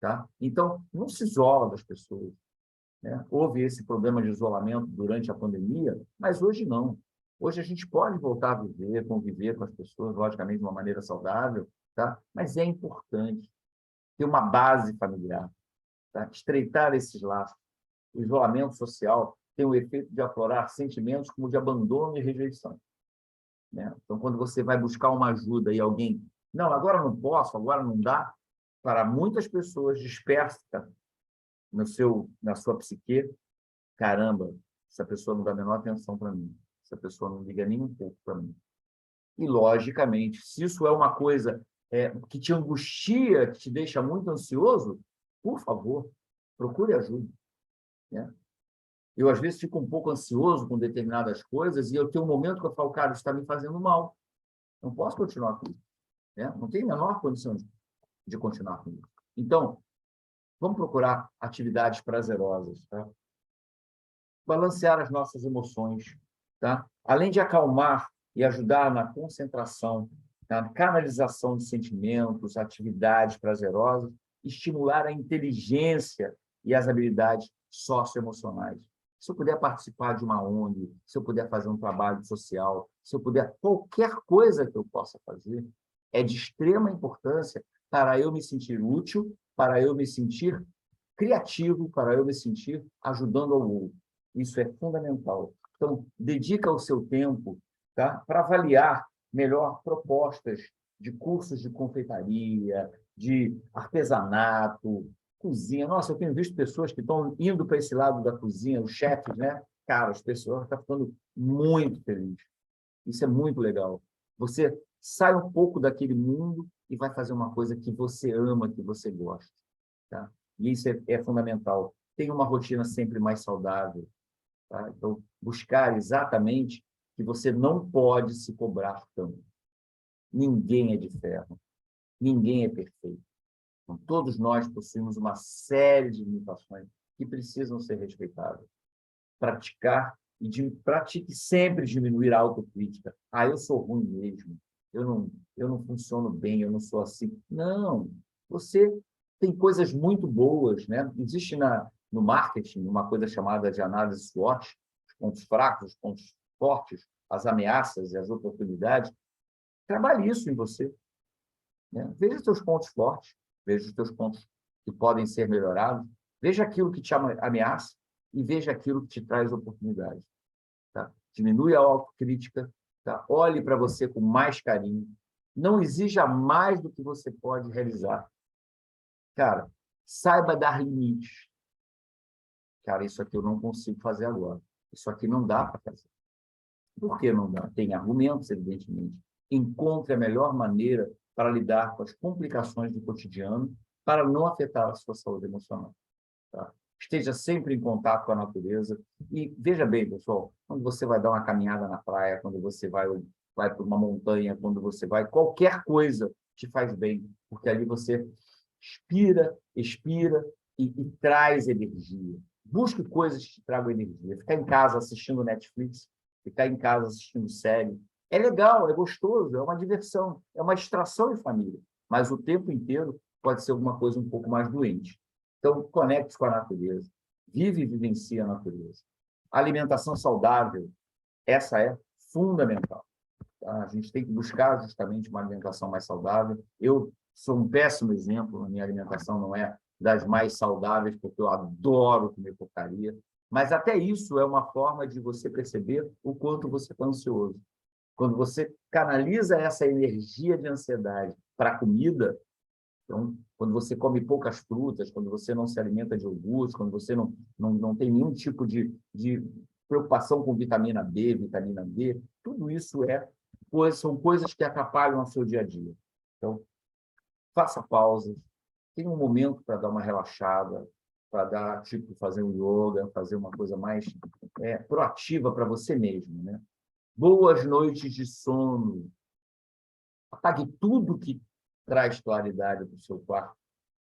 Tá? Então, não se isola das pessoas. Né? Houve esse problema de isolamento durante a pandemia, mas hoje não. Hoje a gente pode voltar a viver, conviver com as pessoas, logicamente, de uma maneira saudável, tá? Mas é importante ter uma base familiar, tá? Estreitar esses laços. O isolamento social tem o efeito de aflorar sentimentos como de abandono e rejeição. Né? Então, quando você vai buscar uma ajuda e alguém, não, agora não posso, agora não dá, para muitas pessoas dispersa na sua psique, caramba, essa pessoa não dá a menor atenção para mim, essa pessoa não liga nem um pouco para mim. E, logicamente, se isso é uma coisa que te angustia, que te deixa muito ansioso, por favor, procure ajuda. Né? Eu, às vezes, fico um pouco ansioso com determinadas coisas e eu tenho um momento que eu falo, cara, isso está me fazendo mal. Não posso continuar com isso. Né? Não tenho a menor condição de continuar com isso. Então, vamos procurar atividades prazerosas. Tá? Balancear as nossas emoções. Tá? Além de acalmar e ajudar na concentração, na canalização de sentimentos, atividades prazerosas, estimular a inteligência e as habilidades socioemocionais. Se eu puder participar de uma ONG, se eu puder fazer um trabalho social, se eu puder, qualquer coisa que eu possa fazer, é de extrema importância para eu me sentir útil, para eu me sentir criativo, para eu me sentir ajudando ao outro. Isso é fundamental. Então, dedica o seu tempo, tá, para avaliar melhor propostas de cursos de confeitaria, de artesanato, cozinha. Nossa, eu tenho visto pessoas que estão indo para esse lado da cozinha, os chefes, né? Cara, as pessoas estão ficando muito felizes. Isso é muito legal. Você sai um pouco daquele mundo e vai fazer uma coisa que você ama, que você gosta. Tá? E isso é fundamental. Tenha uma rotina sempre mais saudável. Tá? Então, buscar exatamente que você não pode se cobrar tanto. Ninguém é de ferro. Ninguém é perfeito. Então, todos nós possuímos uma série de limitações que precisam ser respeitadas. Praticar pratique sempre diminuir a autocrítica. Ah, eu sou ruim mesmo. Eu não funciono bem, eu não sou assim. Não, você tem coisas muito boas, né? Existe no marketing uma coisa chamada de análise SWOT, os pontos fracos, os pontos fortes, as ameaças e as oportunidades. Trabalhe isso em você. Né? Veja os seus pontos fortes, veja os seus pontos que podem ser melhorados, veja aquilo que te ameaça e veja aquilo que te traz oportunidades. Tá? Diminui a autocrítica, tá? Olhe para você com mais carinho, não exija mais do que você pode realizar. Cara, saiba dar limites. Cara, isso aqui eu não consigo fazer agora. Isso aqui não dá para fazer. Por que não dá? Tem argumentos, evidentemente. Encontre a melhor maneira para lidar com as complicações do cotidiano para não afetar a sua saúde emocional. Tá? Esteja sempre em contato com a natureza. E veja bem, pessoal, quando você vai dar uma caminhada na praia, quando você vai para uma montanha, quando você vai, qualquer coisa te faz bem, porque ali você inspira, expira e traz energia. Busque coisas que te tragam energia. Ficar em casa assistindo Netflix, ficar em casa assistindo série. É legal, é gostoso, é uma diversão, é uma distração em família, mas o tempo inteiro pode ser alguma coisa um pouco mais doente. Então, conecte com a natureza. Vive e vivencie a natureza. A alimentação saudável, essa é fundamental. Tá? A gente tem que buscar justamente uma alimentação mais saudável. Eu sou um péssimo exemplo, a minha alimentação não é das mais saudáveis, porque eu adoro comer porcaria, mas até isso é uma forma de você perceber o quanto você está ansioso. Quando você canaliza essa energia de ansiedade para a comida, então, quando você come poucas frutas, quando você não se alimenta de iogurte, quando você não tem nenhum tipo de preocupação com vitamina B, vitamina D, tudo isso são coisas que atrapalham o seu dia a dia. Então, faça pausas, tenha um momento para dar uma relaxada, para dar, tipo, fazer um yoga, fazer uma coisa mais proativa para você mesmo, né? Boas noites de sono. Apague tudo que traz claridade para o seu quarto,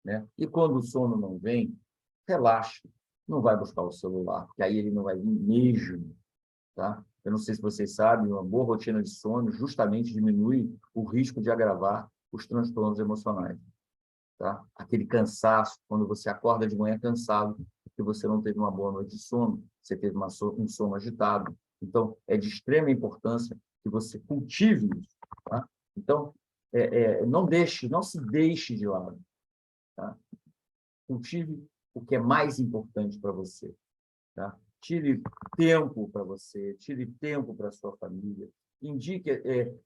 né? E quando o sono não vem, relaxe. Não vai buscar o celular, porque aí ele não vai vir mesmo, tá? Eu não sei se vocês sabem, uma boa rotina de sono justamente diminui o risco de agravar os transtornos emocionais, tá? Aquele cansaço, quando você acorda de manhã cansado, porque você não teve uma boa noite de sono, você teve um sono agitado. Então, é de extrema importância que você cultive isso, tá? Então, não se deixe de lado, tá? Cultive o que é mais importante para você, tá? Tire tempo para você, tire tempo para a sua família,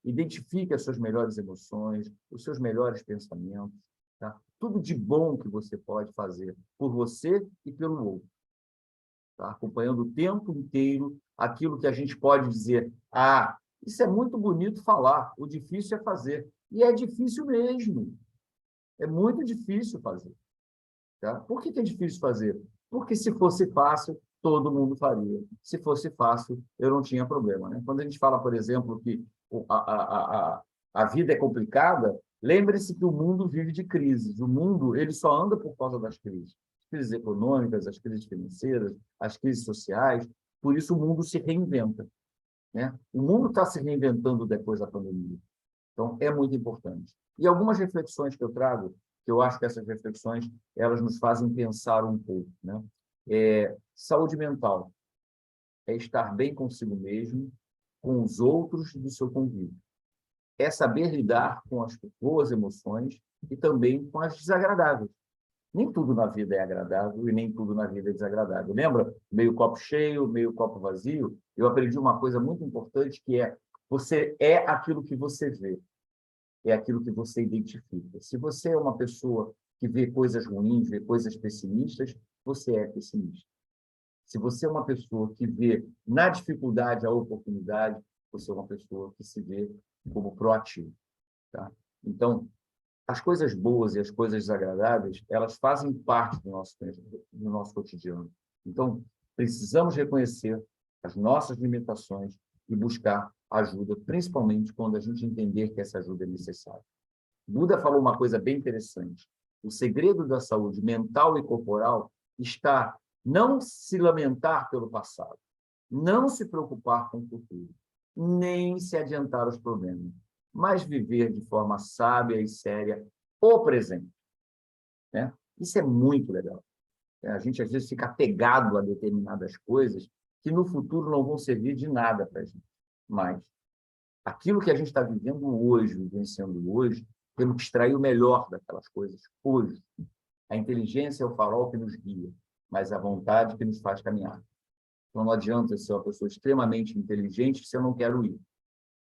identifique as suas melhores emoções, os seus melhores pensamentos, tá? Tudo de bom que você pode fazer por você e pelo outro, tá? Acompanhando o tempo inteiro aquilo que a gente pode dizer, isso é muito bonito falar, o difícil é fazer. E é difícil mesmo, é muito difícil fazer. Tá? Por que é difícil fazer? Porque se fosse fácil, todo mundo faria. Se fosse fácil, eu não tinha problema. Né? Quando a gente fala, por exemplo, que a vida é complicada, lembre-se que o mundo vive de crises. O mundo ele só anda por causa das crises. As crises econômicas, as crises financeiras, as crises sociais. Por isso o mundo se reinventa. Né? O mundo está se reinventando depois da pandemia. Então, é muito importante. E algumas reflexões que eu trago, que eu acho que essas reflexões elas nos fazem pensar um pouco. Né? Saúde mental é estar bem consigo mesmo, com os outros do seu convívio. É saber lidar com as boas emoções e também com as desagradáveis. Nem tudo na vida é agradável e nem tudo na vida é desagradável. Lembra? Meio copo cheio, meio copo vazio. Eu aprendi uma coisa muito importante que você é aquilo que você vê. É aquilo que você identifica. Se você é uma pessoa que vê coisas ruins, vê coisas pessimistas, você é pessimista. Se você é uma pessoa que vê na dificuldade a oportunidade, você é uma pessoa que se vê como proativo, tá? Então, as coisas boas e as coisas desagradáveis, elas fazem parte do nosso cotidiano. Então, precisamos reconhecer as nossas limitações e buscar ajuda, principalmente quando a gente entender que essa ajuda é necessária. Buda falou uma coisa bem interessante. O segredo da saúde mental e corporal está não se lamentar pelo passado, não se preocupar com o futuro, nem se adiantar aos problemas, mas viver de forma sábia e séria o presente. Né? Isso é muito legal. A gente, às vezes, fica apegado a determinadas coisas que no futuro não vão servir de nada para a gente. Mas aquilo que a gente está vivendo hoje, vivenciando hoje, temos que extrair o melhor daquelas coisas hoje. A inteligência é o farol que nos guia, mas a vontade que nos faz caminhar. Então, não adianta eu ser uma pessoa extremamente inteligente se eu não quero ir.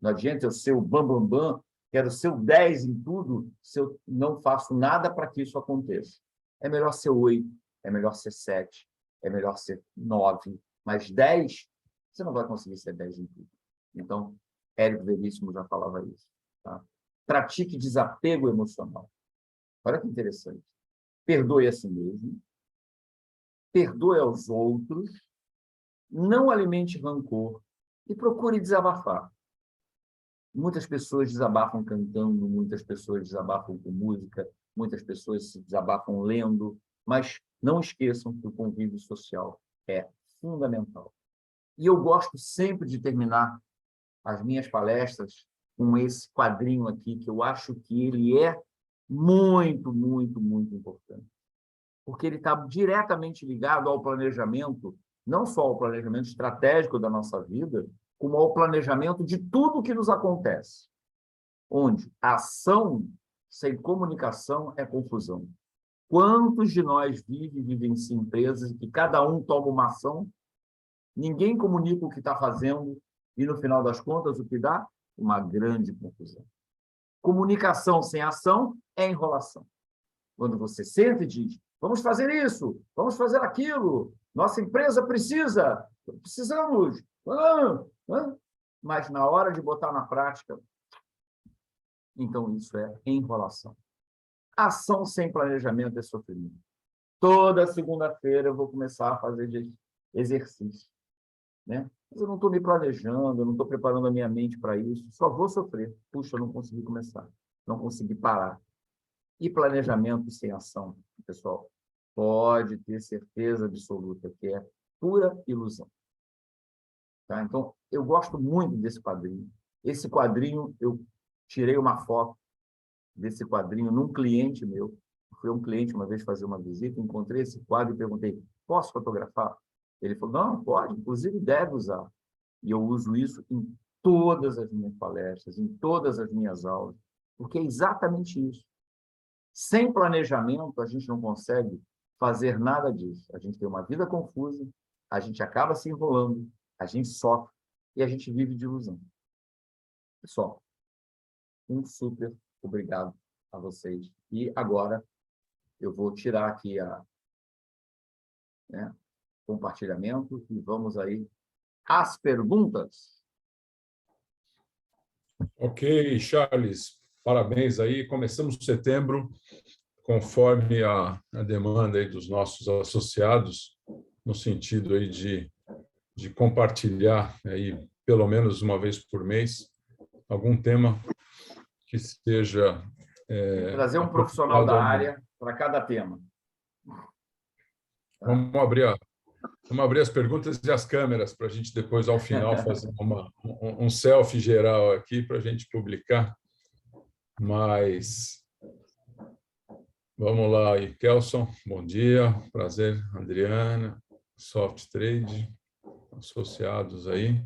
Não adianta eu ser o bam, quero ser o 10 em tudo, se eu não faço nada para que isso aconteça. É melhor ser 8, é melhor ser 7, é melhor ser 9, mas 10, você não vai conseguir ser 10 em tudo. Então, Érico Veríssimo já falava isso. Tá? Pratique desapego emocional. Olha que interessante. Perdoe a si mesmo, perdoe aos outros, não alimente rancor e procure desabafar. Muitas pessoas desabafam cantando, muitas pessoas desabafam com música, muitas pessoas se desabafam lendo, mas não esqueçam que o convívio social é fundamental. E eu gosto sempre de terminar as minhas palestras com esse quadrinho aqui, que eu acho que ele é muito, muito, muito importante. Porque ele está diretamente ligado ao planejamento, não só ao planejamento estratégico da nossa vida, como ao planejamento de tudo que nos acontece. Onde a ação sem comunicação é confusão. Quantos de nós vivenciam empresas que cada um toma uma ação, ninguém comunica o que está fazendo e, no final das contas, o que dá? Uma grande confusão. Comunicação sem ação é enrolação. Quando você senta e diz, vamos fazer isso, vamos fazer aquilo, nossa empresa precisamos, mas na hora de botar na prática, então isso é enrolação. Ação sem planejamento é sofrimento. Toda segunda-feira eu vou começar a fazer exercício, né? Mas eu não estou me planejando, eu não estou preparando a minha mente para isso, só vou sofrer. Puxa, eu não consegui começar, não consegui parar. E planejamento sem ação, pessoal, pode ter certeza absoluta que é pura ilusão. Tá? Então, eu gosto muito desse quadrinho. Esse quadrinho, eu tirei uma foto desse quadrinho num cliente meu. Foi um cliente uma vez fazer uma visita, encontrei esse quadro e perguntei, posso fotografar? Ele falou, não, pode, inclusive deve usar. E eu uso isso em todas as minhas palestras, em todas as minhas aulas, porque é exatamente isso. Sem planejamento, a gente não consegue fazer nada disso. A gente tem uma vida confusa, a gente acaba se enrolando, a gente sofre e a gente vive de ilusão. Pessoal, um super obrigado a vocês. E agora eu vou tirar aqui né, compartilhamento e vamos aí às perguntas. Ok, Charles, parabéns aí. Começamos setembro, conforme a demanda aí dos nossos associados, no sentido aí de compartilhar aí, pelo menos uma vez por mês, algum tema que seja Trazer um profissional apropriado da ao momento. área para cada tema. Tá? Vamos abrir as perguntas e as câmeras para a gente depois, ao final, fazer um selfie geral aqui para a gente publicar. Mas vamos lá aí, Kelson, bom dia, prazer, Adriana, Soft Trade, associados aí.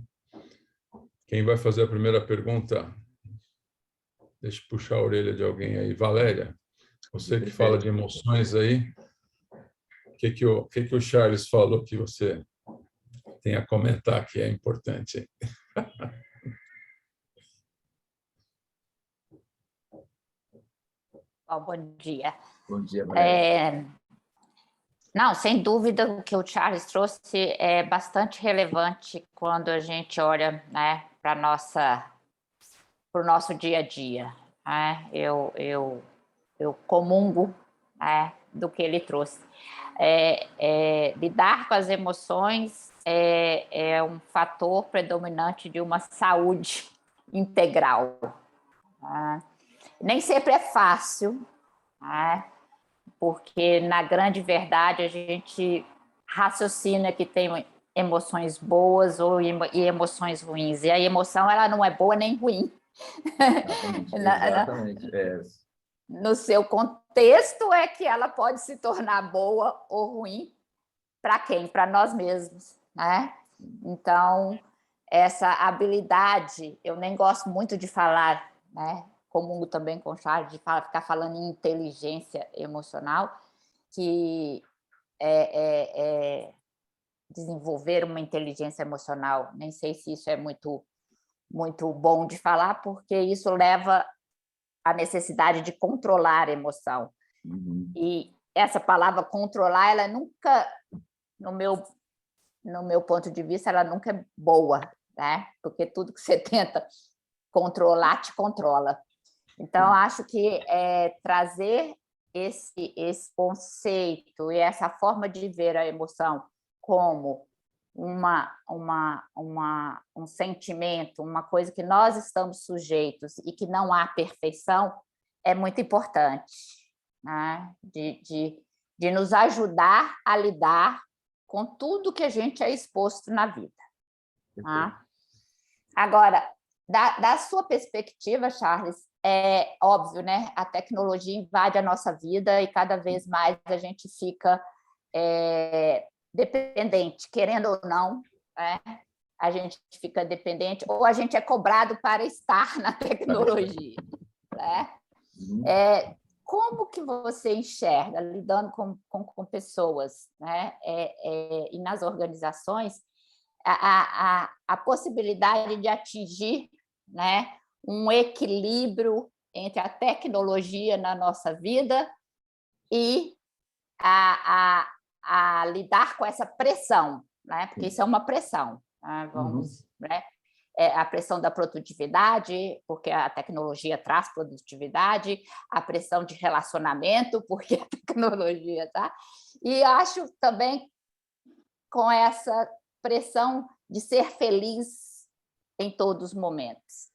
Quem vai fazer a primeira pergunta? Deixa eu puxar a orelha de alguém aí. Valéria, você que fala de emoções aí, o que o Charles falou que você tem a comentar que é importante? Bom dia. Bom dia, Valéria. Não, sem dúvida, o que o Charles trouxe é bastante relevante quando a gente olha, né, para o nosso dia a dia. Né? Eu comungo, né, do que ele trouxe. Lidar com as emoções é um fator predominante de uma saúde integral. Né? Nem sempre é fácil, né? Porque, na grande verdade, a gente raciocina que tem emoções boas e emoções ruins. E a emoção ela não é boa nem ruim. Exatamente. Exatamente. No seu contexto é que ela pode se tornar boa ou ruim para quem? Para nós mesmos, né? Então, essa habilidade, eu nem gosto muito de falar, né? Comum também com o Charles, de ficar falando em inteligência emocional, que desenvolver uma inteligência emocional. Nem sei se isso é muito, muito bom de falar, porque isso leva à necessidade de controlar a emoção. Uhum. E essa palavra controlar, ela nunca, no meu ponto de vista, ela nunca é boa, né? Porque tudo que você tenta controlar te controla. Então, acho que trazer esse conceito e essa forma de ver a emoção como um sentimento, uma coisa que nós estamos sujeitos e que não há perfeição, é muito importante, né? De nos ajudar a lidar com tudo que a gente é exposto na vida. Tá? Agora, da sua perspectiva, Charles, é óbvio, né? A tecnologia invade a nossa vida e cada vez mais a gente fica dependente, querendo ou não, né? A gente fica dependente ou a gente é cobrado para estar na tecnologia. Né? Como que você enxerga, lidando com pessoas, né? E nas organizações, a possibilidade de atingir, né, um equilíbrio entre a tecnologia na nossa vida e a lidar com essa pressão, né? Porque isso é uma pressão. Né? Vamos, né? a pressão da produtividade, porque a tecnologia traz produtividade, a pressão de relacionamento, porque a tecnologia, tá? E acho também com essa pressão de ser feliz em todos os momentos.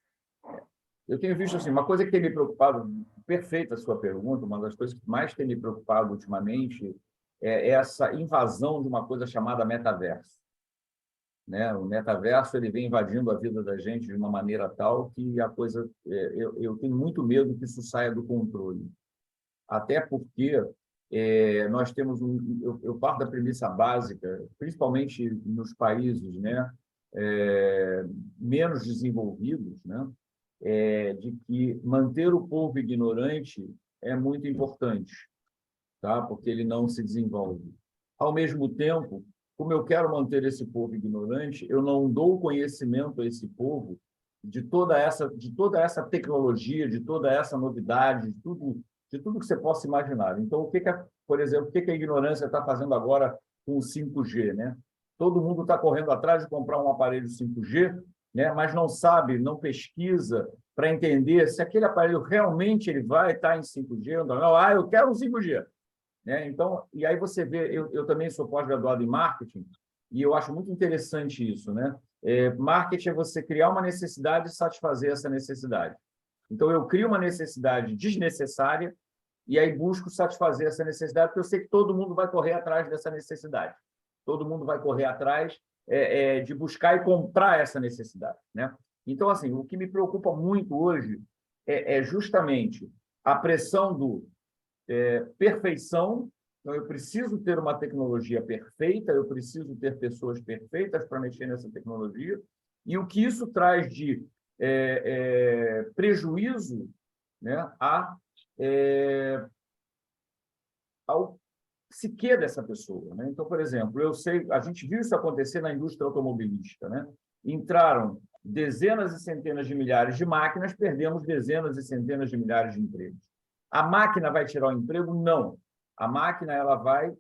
Eu tenho visto assim, uma coisa que tem me preocupado, perfeita a sua pergunta, uma das coisas que mais tem me preocupado ultimamente é essa invasão de uma coisa chamada metaverso. Né? O metaverso ele vem invadindo a vida da gente de uma maneira tal que a coisa, eu tenho muito medo que isso saia do controle. Até porque nós temos eu parto da premissa básica, principalmente nos países, né, menos desenvolvidos, né, de que manter o povo ignorante é muito importante, tá? Porque ele não se desenvolve. Ao mesmo tempo, como eu quero manter esse povo ignorante, eu não dou conhecimento a esse povo de toda essa tecnologia, de toda essa novidade, de tudo que você possa imaginar. Então, por exemplo, o que a ignorância está fazendo agora com o 5G, né? Todo mundo está correndo atrás de comprar um aparelho 5G, né? Mas não sabe, não pesquisa para entender se aquele aparelho realmente ele vai estar em 5G ou não. Ah, eu quero um 5G. Né? Então, e aí você vê, eu também sou pós-graduado em marketing, e eu acho muito interessante isso. Né? Marketing é você criar uma necessidade e satisfazer essa necessidade. Então, eu crio uma necessidade desnecessária e aí busco satisfazer essa necessidade, porque eu sei que todo mundo vai correr atrás dessa necessidade. Todo mundo vai correr atrás de buscar e comprar essa necessidade. Né? Então, assim, o que me preocupa muito hoje é justamente a pressão do perfeição. Então, eu preciso ter uma tecnologia perfeita, eu preciso ter pessoas perfeitas para mexer nessa tecnologia, e o que isso traz de prejuízo, né, ao psique dessa pessoa. Né? Então, por exemplo, eu sei, a gente viu isso acontecer na indústria automobilística. Né? Entraram dezenas e centenas de milhares de máquinas, perdemos dezenas e centenas de milhares de empregos. A máquina vai tirar o emprego? Não. A máquina ela vai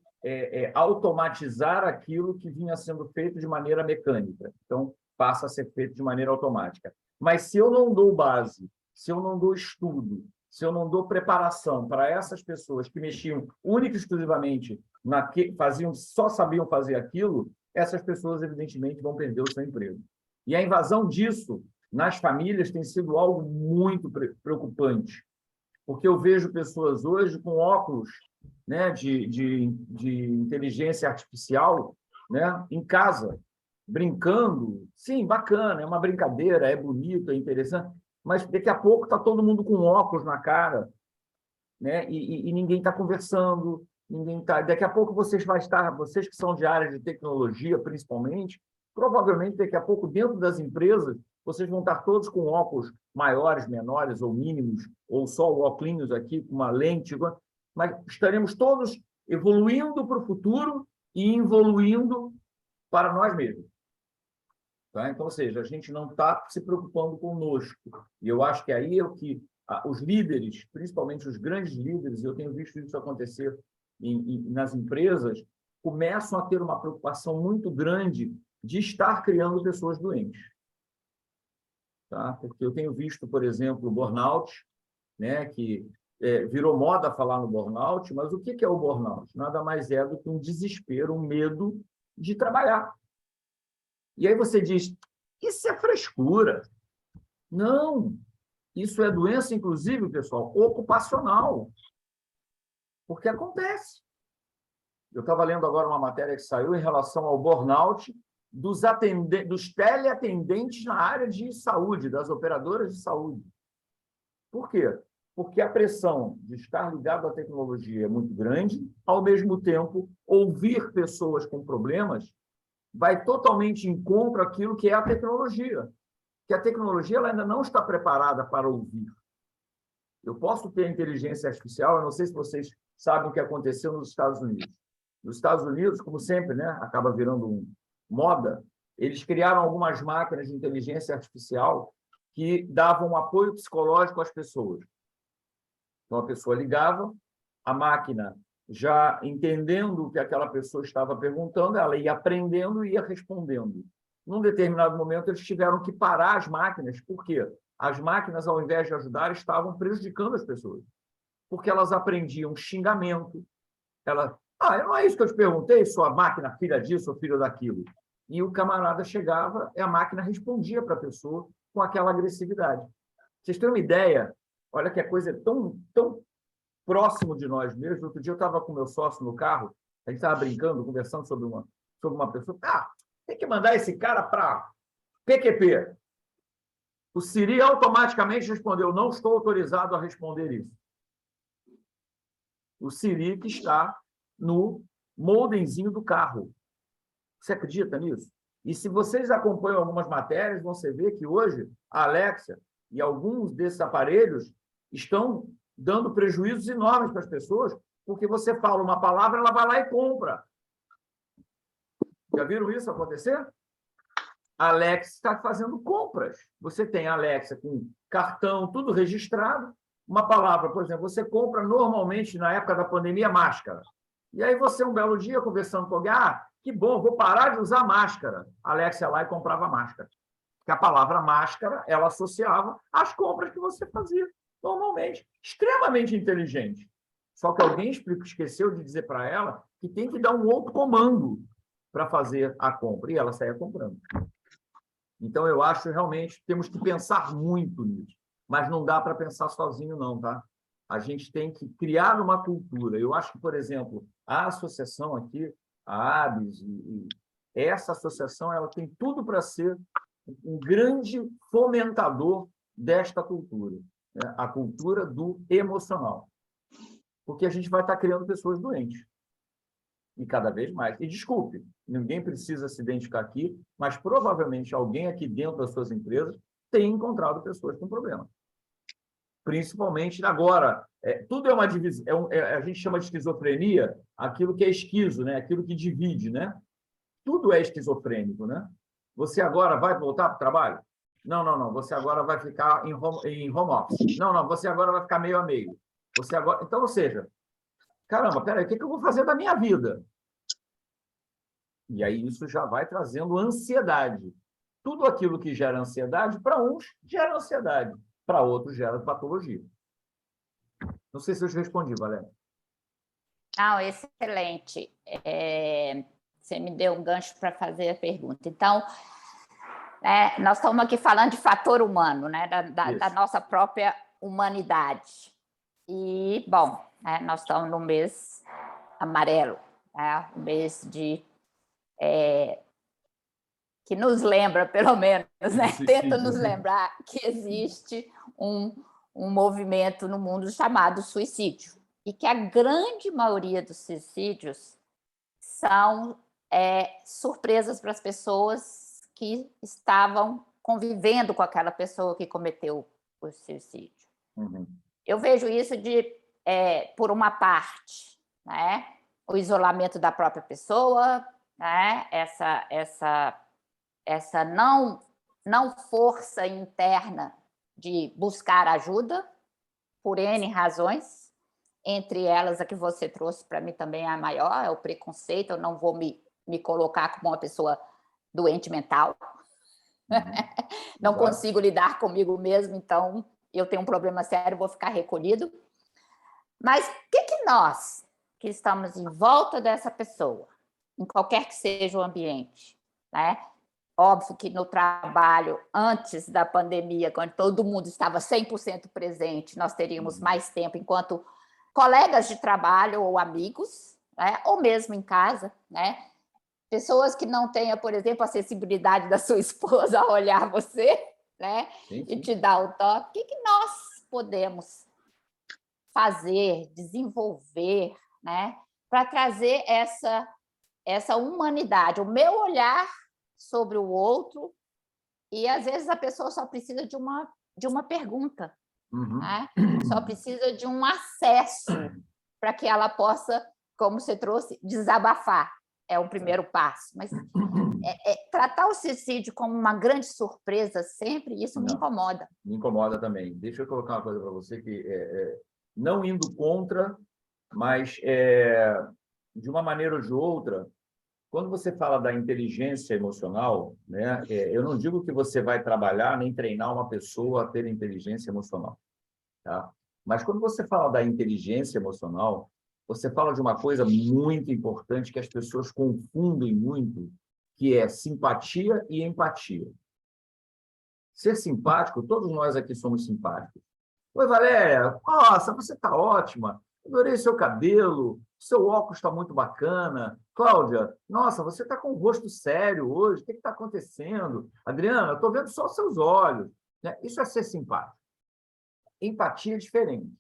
automatizar aquilo que vinha sendo feito de maneira mecânica. Então, passa a ser feito de maneira automática. Mas se eu não dou base, se eu não dou estudo, se eu não dou preparação para essas pessoas que mexiam única e exclusivamente só sabiam fazer aquilo, essas pessoas, evidentemente, vão perder o seu emprego. E a invasão disso nas famílias tem sido algo muito preocupante, porque eu vejo pessoas hoje com óculos, né, de inteligência artificial, né, em casa, brincando. Sim, bacana, é uma brincadeira, é bonito, é interessante, mas daqui a pouco está todo mundo com óculos na cara, né, e ninguém está conversando, ninguém tá. Daqui a pouco vocês que são de área de tecnologia, principalmente, provavelmente daqui a pouco dentro das empresas vocês vão estar todos com óculos maiores, menores ou mínimos, ou só o óculos aqui com uma lente, mas estaremos todos evoluindo para o futuro e evoluindo para nós mesmos. Tá? Então, ou seja, a gente não está se preocupando conosco. E eu acho que aí é o que os líderes, principalmente os grandes líderes, eu tenho visto isso acontecer nas empresas, começam a ter uma preocupação muito grande de estar criando pessoas doentes. Tá? Porque eu tenho visto, por exemplo, o burnout, né, que virou moda falar no burnout, mas o que é o burnout? Nada mais é do que um desespero, um medo de trabalhar. E aí você diz, isso é frescura. Não, isso é doença, inclusive, pessoal, ocupacional. Porque acontece. Eu estava lendo agora uma matéria que saiu em relação ao burnout dos teleatendentes na área de saúde, das operadoras de saúde. Por quê? Porque a pressão de estar ligado à tecnologia é muito grande, ao mesmo tempo, ouvir pessoas com problemas vai totalmente em contra aquilo que é a tecnologia. Que a tecnologia ela ainda não está preparada para ouvir. Eu posso ter inteligência artificial, eu não sei se vocês sabem o que aconteceu nos Estados Unidos. Nos Estados Unidos, como sempre, né, acaba virando moda, eles criaram algumas máquinas de inteligência artificial que davam apoio psicológico às pessoas. Então, a pessoa ligava, a máquina, já entendendo o que aquela pessoa estava perguntando, ela ia aprendendo e ia respondendo. num determinado momento, eles tiveram que parar as máquinas. Por quê? As máquinas, ao invés de ajudar, estavam prejudicando as pessoas. Porque elas aprendiam xingamento. Não é isso que eu te perguntei, sua máquina filha disso ou filho daquilo. E o camarada chegava e a máquina respondia para a pessoa com aquela agressividade. Vocês têm uma ideia? Olha que a coisa é tão, tão próximo de nós mesmos. Outro dia eu estava com meu sócio no carro, a gente estava brincando, conversando sobre uma pessoa. Tem que mandar esse cara para PQP. O Siri automaticamente respondeu: não estou autorizado a responder isso. O Siri que está no modemzinho do carro. Você acredita nisso? E se vocês acompanham algumas matérias, vão ver que hoje a Alexa e alguns desses aparelhos estão dando prejuízos enormes para as pessoas, porque você fala uma palavra, ela vai lá e compra. Já viram isso acontecer? A Alexa está fazendo compras. Você tem a Alexa com cartão, tudo registrado. Uma palavra, por exemplo, você compra normalmente, na época da pandemia, máscara. E aí você, um belo dia, conversando com alguém, que bom, vou parar de usar máscara. A Alexa ia lá e comprava máscara. Porque a palavra máscara, ela associava às compras que você fazia, normalmente. Extremamente inteligente. Só que alguém esqueceu de dizer para ela que tem que dar um outro comando para fazer a compra. E ela saía comprando. Então, eu acho realmente temos que pensar muito nisso. Mas não dá para pensar sozinho, não, tá? A gente tem que criar uma cultura. Eu acho que, por exemplo, a associação aqui, a ABS, essa associação ela tem tudo para ser um grande fomentador desta cultura, né? A cultura do emocional. Porque a gente vai estar criando pessoas doentes. E cada vez mais. E desculpe, ninguém precisa se identificar aqui, mas provavelmente alguém aqui dentro das suas empresas tem encontrado pessoas com problema. Principalmente agora, tudo é uma divisão, a gente chama de esquizofrenia, aquilo que é esquizo, né? Aquilo que divide, né? Tudo é esquizofrênico, né? Você agora vai voltar para o trabalho? Não, não, não. Você agora vai ficar em home office. Não, não. Você agora vai ficar meio a meio. Você agora... Então, ou seja, caramba, peraí, o que eu vou fazer da minha vida? E aí isso já vai trazendo ansiedade. Tudo aquilo que gera ansiedade, para uns, gera ansiedade. Para outros, gera patologia. Não sei se eu te respondi, Valéria. Não, excelente. Você me deu um gancho para fazer a pergunta. Então, nós estamos aqui falando de fator humano, né? da nossa própria humanidade. E, bom, nós estamos no mês amarelo, o mês de... que nos lembra, pelo menos, né? Tenta nos lembrar que existe um movimento no mundo chamado suicídio, e que a grande maioria dos suicídios são surpresas para as pessoas que estavam convivendo com aquela pessoa que cometeu o suicídio. Uhum. Eu vejo isso por uma parte, né? O isolamento da própria pessoa, né? Essa não força interna de buscar ajuda, por N razões, entre elas a que você trouxe para mim também é a maior, é o preconceito. Eu não vou me colocar como uma pessoa doente mental, não consigo lidar comigo mesmo, então eu tenho um problema sério, vou ficar recolhido. Mas o que nós, que estamos em volta dessa pessoa, em qualquer que seja o ambiente, né? Óbvio que no trabalho, antes da pandemia, quando todo mundo estava 100% presente, nós teríamos mais tempo enquanto colegas de trabalho ou amigos, né? Ou mesmo em casa, né? Pessoas que não tenham, por exemplo, a sensibilidade da sua esposa a olhar você, né? Sim. E te dar o toque. O que nós podemos fazer, desenvolver, né? Para trazer essa humanidade, o meu olhar sobre o outro, e às vezes a pessoa só precisa de uma pergunta, né? Só precisa de um acesso para que ela possa, como você trouxe, desabafar. É o primeiro passo. Mas tratar o suicídio como uma grande surpresa sempre, isso me incomoda. Me incomoda também. Deixa eu colocar uma coisa para você que não indo contra, mas de uma maneira ou de outra, Quando você fala da inteligência emocional, né, eu não digo que você vai trabalhar nem treinar uma pessoa a ter inteligência emocional, tá? Mas quando você fala da inteligência emocional, você fala de uma coisa muito importante que as pessoas confundem muito, que é simpatia e empatia. Ser simpático, todos nós aqui somos simpáticos. Oi, Valéria, nossa, você está ótima. Adorei seu cabelo, seu óculos está muito bacana. Cláudia, nossa, você está com um rosto sério hoje, o que está acontecendo? Adriana, eu estou vendo só os seus olhos. Né? Isso é ser simpático. Empatia é diferente.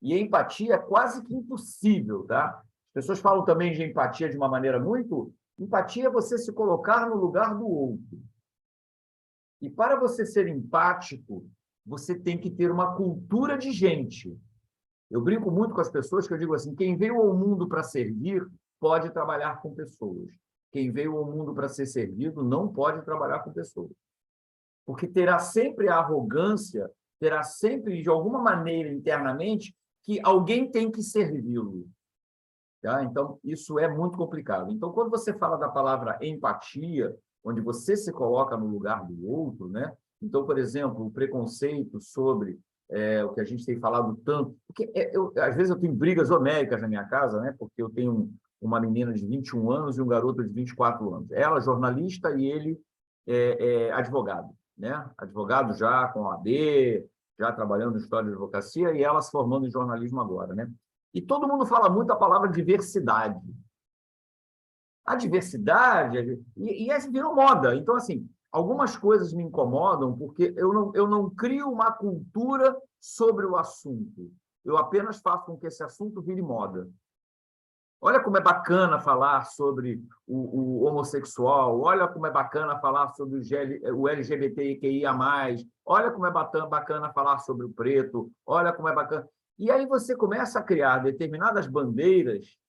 E a empatia é quase que impossível, tá? As pessoas falam também de empatia de uma maneira muito... Empatia é você se colocar no lugar do outro. E para você ser empático, você tem que ter uma cultura de gente. Eu brinco muito com as pessoas que eu digo assim, quem veio ao mundo para servir pode trabalhar com pessoas. Quem veio ao mundo para ser servido não pode trabalhar com pessoas. Porque terá sempre a arrogância, terá sempre, de alguma maneira, internamente, que alguém tem que servi-lo. Tá? Então, isso é muito complicado. Então, quando você fala da palavra empatia, onde você se coloca no lugar do outro, né? Então, por exemplo, o preconceito sobre o que a gente tem falado tanto, porque às vezes eu tenho brigas homéricas na minha casa, né? Porque eu tenho uma menina de 21 anos e um garoto de 24 anos. Ela jornalista e ele advogado, né? Advogado já com OAB, já trabalhando no escritório de advocacia e ela se formando em jornalismo agora, né? E todo mundo fala muito a palavra diversidade. A diversidade, virou moda. Então, assim, algumas coisas me incomodam porque eu não crio uma cultura sobre o assunto. Eu apenas faço com que esse assunto vire moda. Olha como é bacana falar sobre o homossexual, olha como é bacana falar sobre o LGBTQIA+, olha como é bacana falar sobre o preto, olha como é bacana... E aí você começa a criar determinadas bandeiras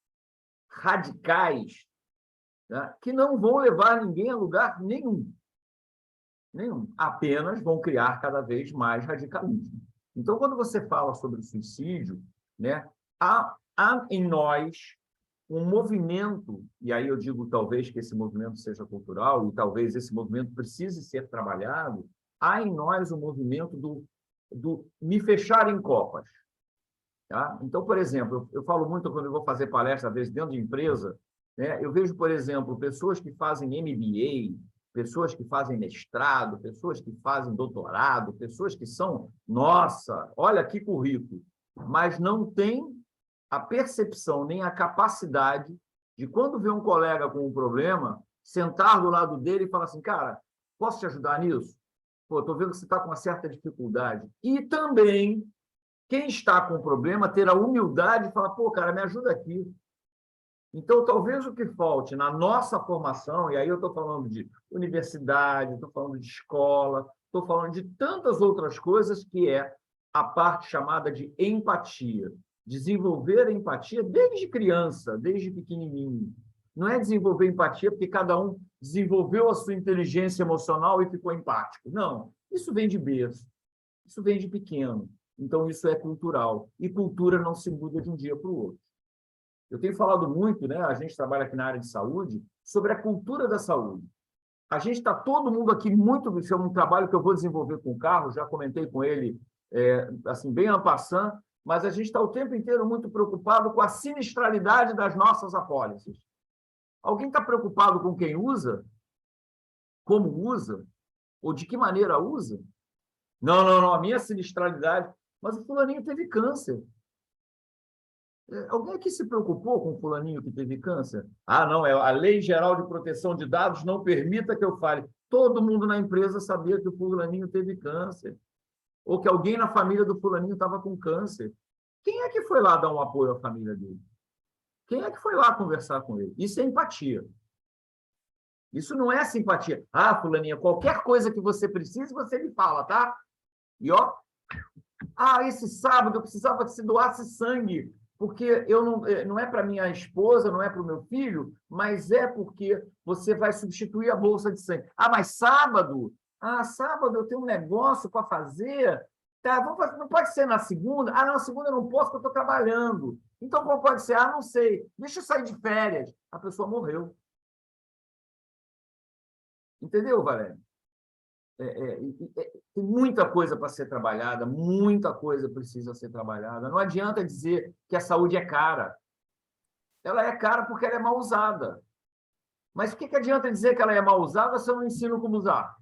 radicais, né, que não vão levar ninguém a lugar nenhum. Nenhum. Apenas vão criar cada vez mais radicalismo. Então, quando você fala sobre o suicídio, né, há em nós um movimento, e aí eu digo talvez que esse movimento seja cultural, e talvez esse movimento precise ser trabalhado, há em nós um movimento do me fechar em copas. Tá? Então, por exemplo, eu falo muito quando eu vou fazer palestra, às vezes, dentro de empresa, né? Eu vejo, por exemplo, pessoas que fazem MBA, pessoas que fazem mestrado, pessoas que fazem doutorado, pessoas que são, nossa, olha que currículo, mas não têm a percepção nem a capacidade de, quando vê um colega com um problema, sentar do lado dele e falar assim, cara, posso te ajudar nisso? Pô, estou vendo que você está com uma certa dificuldade. E também... quem está com problema ter a humildade de falar, pô, cara, me ajuda aqui. Então, talvez o que falte na nossa formação, e aí eu estou falando de universidade, estou falando de escola, estou falando de tantas outras coisas, que é a parte chamada de empatia. Desenvolver a empatia desde criança, desde pequenininho. Não é desenvolver empatia porque cada um desenvolveu a sua inteligência emocional e ficou empático. Não, isso vem de berço, isso vem de pequeno. Então, isso é cultural. E cultura não se muda de um dia para o outro. Eu tenho falado muito, né? A gente trabalha aqui na área de saúde, sobre a cultura da saúde. A gente está todo mundo aqui muito... Isso é um trabalho que eu vou desenvolver com o Carlos, já comentei com ele, assim, bem en passant, mas a gente está o tempo inteiro muito preocupado com a sinistralidade das nossas apólices. Alguém está preocupado com quem usa? Como usa? Ou de que maneira usa? Não, a minha sinistralidade... Mas o fulaninho teve câncer. Alguém aqui se preocupou com o fulaninho que teve câncer? Ah, não, a Lei Geral de Proteção de Dados não permita que eu fale. Todo mundo na empresa sabia que o fulaninho teve câncer. Ou que alguém na família do fulaninho estava com câncer. Quem é que foi lá dar um apoio à família dele? Quem é que foi lá conversar com ele? Isso é empatia. Isso não é simpatia. Ah, fulaninha, qualquer coisa que você precise, você me fala, tá? E, ó, esse sábado eu precisava que se doasse sangue, porque não é para minha esposa, não é para o meu filho, mas é porque você vai substituir a bolsa de sangue. Mas sábado? Sábado eu tenho um negócio para fazer. Tá, não pode ser na segunda? Na segunda eu não posso porque eu estou trabalhando. Então, como pode ser? Não sei. Deixa eu sair de férias. A pessoa morreu. Entendeu, Valério? Tem muita coisa para ser trabalhada, muita coisa precisa ser trabalhada. Não adianta dizer que a saúde é cara. Ela é cara porque ela é mal usada. Mas o que adianta dizer que ela é mal usada se eu não ensino como usar?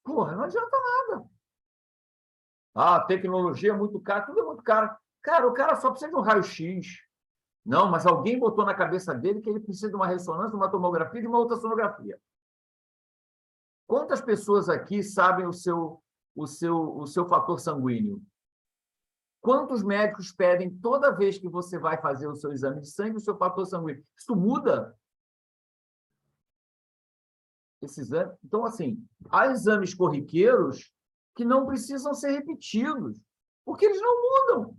Porra, não adianta nada. Ah, a tecnologia é muito cara, tudo é muito caro. Cara, o cara só precisa de um raio-x. Não, mas alguém botou na cabeça dele que ele precisa de uma ressonância, de uma tomografia e de uma ultrassonografia. Quantas pessoas aqui sabem o seu fator sanguíneo? Quantos médicos pedem toda vez que você vai fazer o seu exame de sangue o seu fator sanguíneo? Isso muda? Esse exame? Então, assim, há exames corriqueiros que não precisam ser repetidos, porque eles não mudam.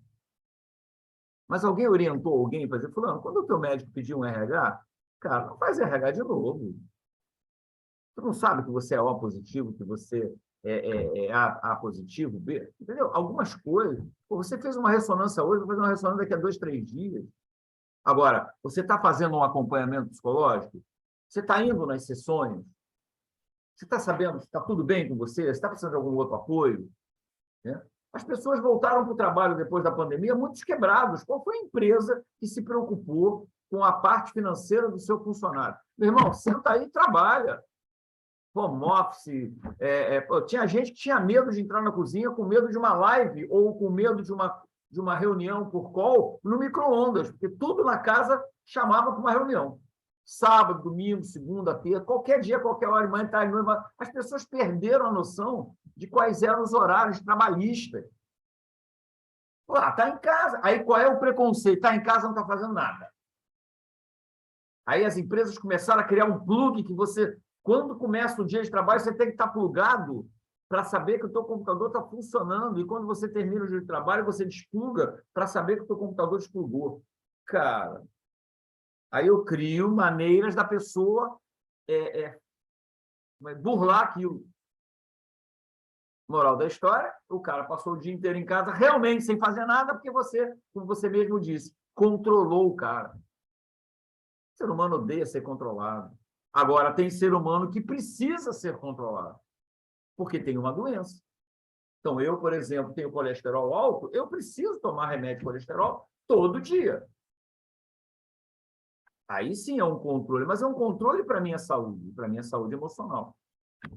Mas alguém orientou alguém para dizer, fulano, quando o teu médico pedir um RH, cara, não faz RH de novo. Tu não sabe que você é O positivo, que você é A positivo, B? Entendeu? Algumas coisas. Pô, você fez uma ressonância hoje, vai fazer uma ressonância daqui a 2, 3 dias. Agora, você está fazendo um acompanhamento psicológico? Você está indo nas sessões? Você está sabendo se está tudo bem com você? Você está precisando de algum outro apoio? Né? As pessoas voltaram para o trabalho depois da pandemia muitos quebrados. Qual foi a empresa que se preocupou com a parte financeira do seu funcionário? Meu irmão, senta aí e trabalha. Home office. Tinha gente que tinha medo de entrar na cozinha com medo de uma live ou com medo de uma reunião por call no micro-ondas, porque tudo na casa chamava para uma reunião. Sábado, domingo, segunda, terça, qualquer dia, qualquer hora, manhã, tarde, noite. As pessoas perderam a noção de quais eram os horários trabalhistas. Está em casa. Aí qual é o preconceito? Está em casa, não está fazendo nada. Aí as empresas começaram a criar um plug que você, quando começa o dia de trabalho, você tem que estar plugado para saber que o teu computador está funcionando. E quando você termina o dia de trabalho, você despluga para saber que o teu computador desplugou. Cara, aí eu crio maneiras da pessoa burlar aquilo. Moral da história, o cara passou o dia inteiro em casa realmente sem fazer nada, porque você, como você mesmo disse, controlou o cara. O ser humano odeia ser controlado. Agora, tem ser humano que precisa ser controlado, porque tem uma doença. Então, eu, por exemplo, tenho colesterol alto, eu preciso tomar remédio de colesterol todo dia. Aí sim é um controle, mas é um controle para a minha saúde emocional.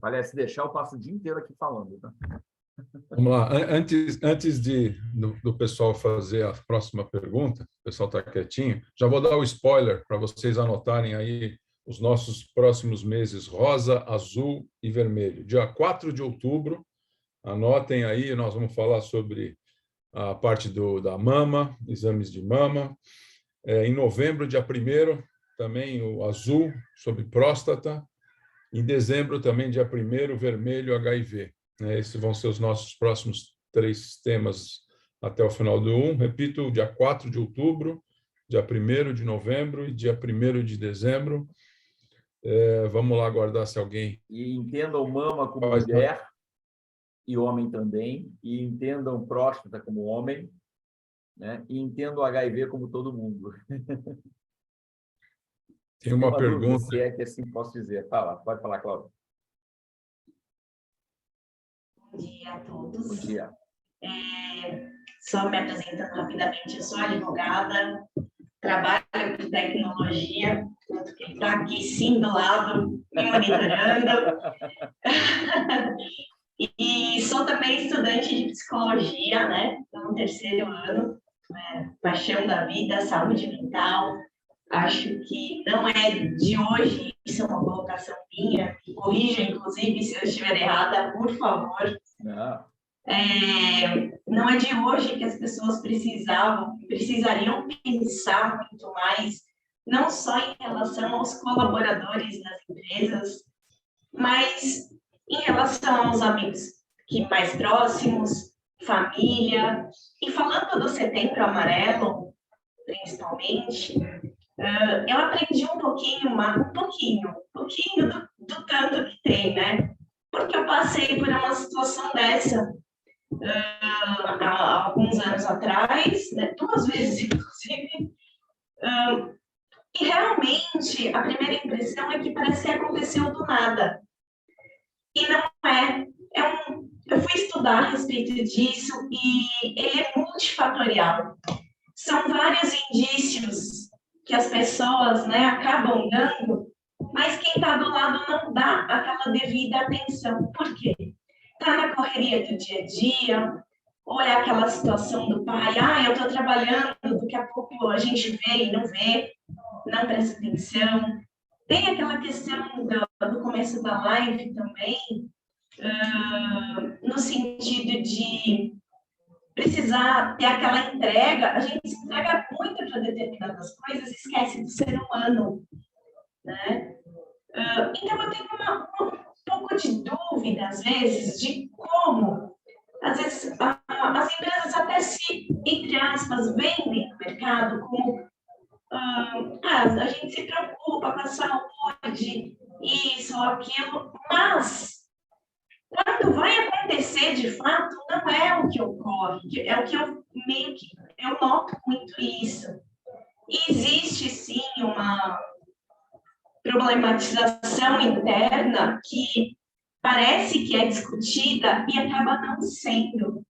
Parece deixar, eu passo o dia inteiro aqui falando. Tá? Vamos lá. Antes do pessoal fazer a próxima pergunta, o pessoal está quietinho, já vou dar o spoiler para vocês anotarem aí os nossos próximos meses, rosa, azul e vermelho. Dia 4 de outubro, anotem aí, nós vamos falar sobre a parte da mama, exames de mama. Em novembro, dia 1º, também o azul, sobre próstata. Em dezembro, também, dia 1º, vermelho, HIV. Esses vão ser os nossos próximos 3 temas até o final do 1. Repito, dia 4 de outubro, dia 1º de novembro e dia 1º de dezembro. Vamos lá aguardar se alguém... E entendam mama como mulher e homem também, e entendam próstata como homem, né? E entendam HIV como todo mundo. Tem uma pergunta... Dúvida, se é que assim posso dizer. Pode falar, Cláudia. Bom dia a todos. Bom dia. Só me apresentando rapidamente, eu sou advogada, trabalho com tecnologia, tanto que ele está aqui sim do lado, me monitorando. E sou também estudante de psicologia, né? Estou no 3º ano, paixão da vida, saúde mental. Acho que não é de hoje, isso é uma colocação minha, me corrija, inclusive, se eu estiver errada, por favor. Não é de hoje que as pessoas precisariam pensar muito mais, não só em relação aos colaboradores das empresas, mas em relação aos amigos que mais próximos, família. E falando do Setembro Amarelo, principalmente, eu aprendi um pouquinho do tanto que tem, né? Porque eu passei por uma situação dessa há alguns anos atrás, né? 2 vezes, inclusive, E realmente, a primeira impressão é que parece que aconteceu do nada. E não é. Eu fui estudar a respeito disso e ele é multifatorial. São vários indícios que as pessoas, né, acabam dando, mas quem está do lado não dá aquela devida atenção. Por quê? Está na correria do dia a dia, ou é aquela situação do pai, eu estou trabalhando, daqui a pouco a gente vê e não vê, não presta atenção. Tem aquela questão do começo da live também, no sentido de precisar ter aquela entrega. A gente se entrega muito para determinadas coisas e esquece do ser humano, né? Então, eu tenho um pouco de dúvida, às vezes, de como, às vezes, as empresas até se, entre aspas, vendem no mercado como a gente se preocupa com a saúde, isso ou aquilo, mas quando vai acontecer de fato, não é o que ocorre, é o que eu noto muito isso. E existe sim uma problematização interna que parece que é discutida e acaba não sendo.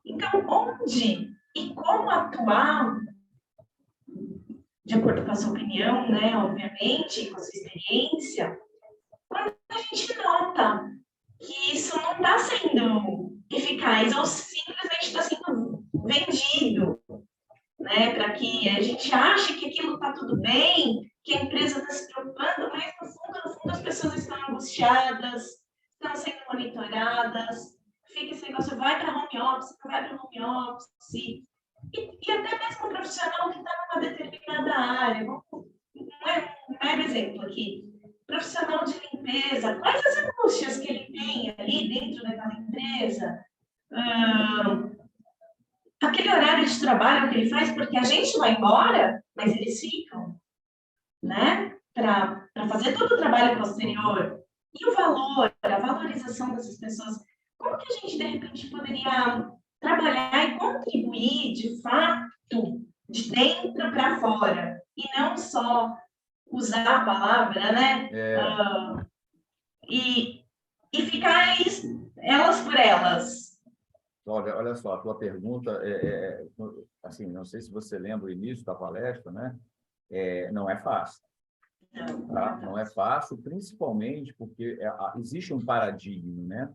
Então, onde e como atuar, de acordo com a sua opinião, né, obviamente, com a sua experiência, quando a gente nota que isso não está sendo eficaz ou simplesmente está sendo vendido, né, para que a gente ache que aquilo está tudo bem, que a empresa está se preocupando, mas no fundo as pessoas estão angustiadas, estão sendo monitoradas, fica esse negócio, vai para home office, não vai para home office, e até mesmo um profissional que está numa determinada área, um mero exemplo aqui, profissional de limpeza, quais as angústias que ele tem ali dentro daquela empresa? Aquele horário de trabalho que ele faz, porque a gente vai embora, mas eles ficam, né? Para fazer todo o trabalho posterior. E o valor, a valorização dessas pessoas, como que a gente, de repente, poderia trabalhar e contribuir, de fato, de dentro para fora, e não só usar a palavra, né? E ficar elas por elas. Olha só, a tua pergunta assim, não sei se você lembra o início da palestra, né? Não é fácil. Tá? Não é fácil, principalmente porque existe um paradigma, né?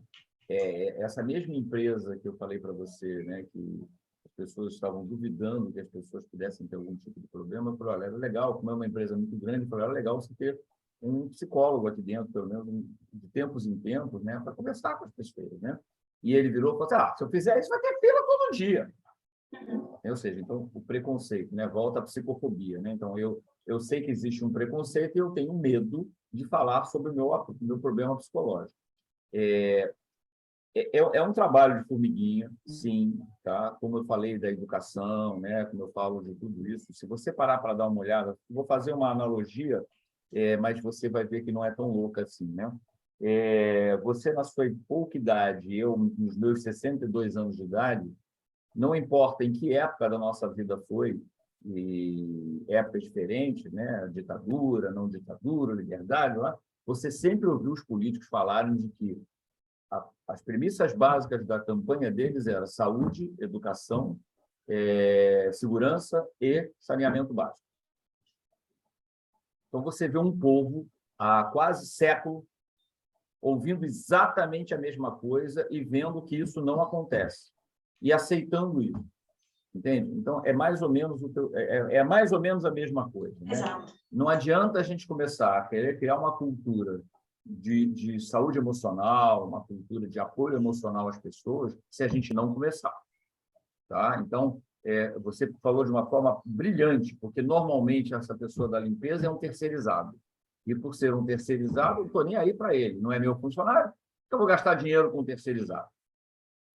Essa mesma empresa que eu falei para você, né, que as pessoas estavam duvidando que as pessoas pudessem ter algum tipo de problema, eu falei, olha, era legal, como é uma empresa muito grande, eu falei, era legal você ter um psicólogo aqui dentro, pelo menos de tempos em tempos, né, para conversar com as pessoas, né? E ele virou e falou assim, se eu fizer isso, vai ter fila todo dia. Ou seja, então, o preconceito, né, volta à psicofobia, né? Então, eu sei que existe um preconceito e eu tenho medo de falar sobre o meu problema psicológico. É um trabalho de formiguinha, sim, tá? Como eu falei da educação, né? Como eu falo de tudo isso. Se você parar para dar uma olhada, vou fazer uma analogia, mas você vai ver que não é tão louca assim, né? Você, na sua pouca idade, eu, nos meus 62 anos de idade, não importa em que época da nossa vida foi, e épocas diferentes, né? Ditadura, não ditadura, liberdade, lá, você sempre ouviu os políticos falarem de que as premissas básicas da campanha deles eram saúde, educação, segurança e saneamento básico. Então, você vê um povo há quase século ouvindo exatamente a mesma coisa e vendo que isso não acontece e aceitando isso, entende? Então, é mais ou menos mais ou menos a mesma coisa, né? Exato. Não adianta a gente começar a querer criar uma cultura de saúde emocional, uma cultura de apoio emocional às pessoas, se a gente não começar. Tá? Então, você falou de uma forma brilhante, porque normalmente essa pessoa da limpeza é um terceirizado. E por ser um terceirizado, eu não estou nem aí para ele. Não é meu funcionário, então eu vou gastar dinheiro com um terceirizado.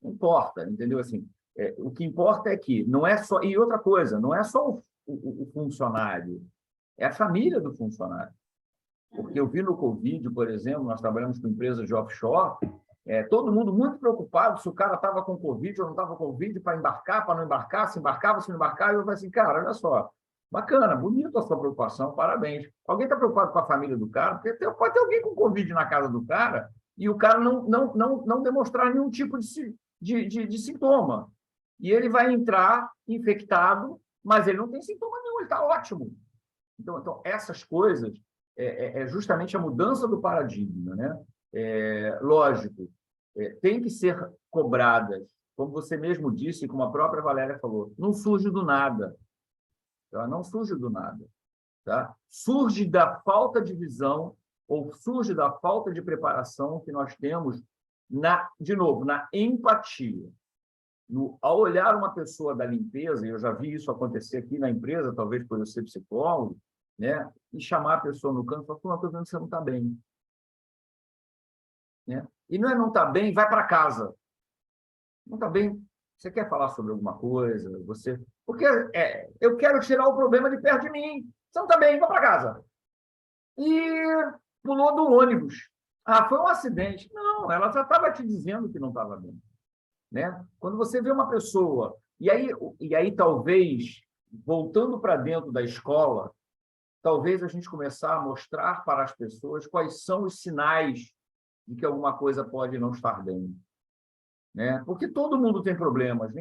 Não importa, entendeu? Assim, o que importa é que não é só... E outra coisa, não é só o funcionário, é a família do funcionário. Porque eu vi no Covid, por exemplo, nós trabalhamos com empresas de offshore, todo mundo muito preocupado se o cara estava com Covid ou não estava com Covid, para embarcar, para não embarcar, se embarcava, se não embarcava. E eu falei assim, cara, olha só, Bacana, bonito a sua preocupação, parabéns. Alguém está preocupado com a família do cara? Porque pode ter alguém com Covid na casa do cara e o cara não demonstrar nenhum tipo de sintoma. E ele vai entrar infectado, mas ele não tem sintoma nenhum, ele está ótimo. Então, essas coisas é justamente a mudança do paradigma, né? Lógico, tem que ser cobradas, como você mesmo disse, como a própria Valéria falou, não surge do nada. Tá? Não surge do nada. Tá? Surge da falta de visão ou surge da falta de preparação que nós temos, de novo, na empatia. Ao olhar uma pessoa da limpeza, e eu já vi isso acontecer aqui na empresa, talvez por eu ser psicólogo, né? E chamar a pessoa no canto e falar, estou vendo que você não está bem. Né? E não está bem, vai para casa. Não está bem, você quer falar sobre alguma coisa? Porque eu quero tirar o problema de perto de mim. Você não está bem, vai para casa. E pulou do ônibus. Foi um acidente. Não, ela já estava te dizendo que não estava bem. Né? Quando você vê uma pessoa... E aí talvez, voltando para dentro da escola, talvez a gente começar a mostrar para as pessoas quais são os sinais de que alguma coisa pode não estar bem. Né? Porque todo mundo tem problemas,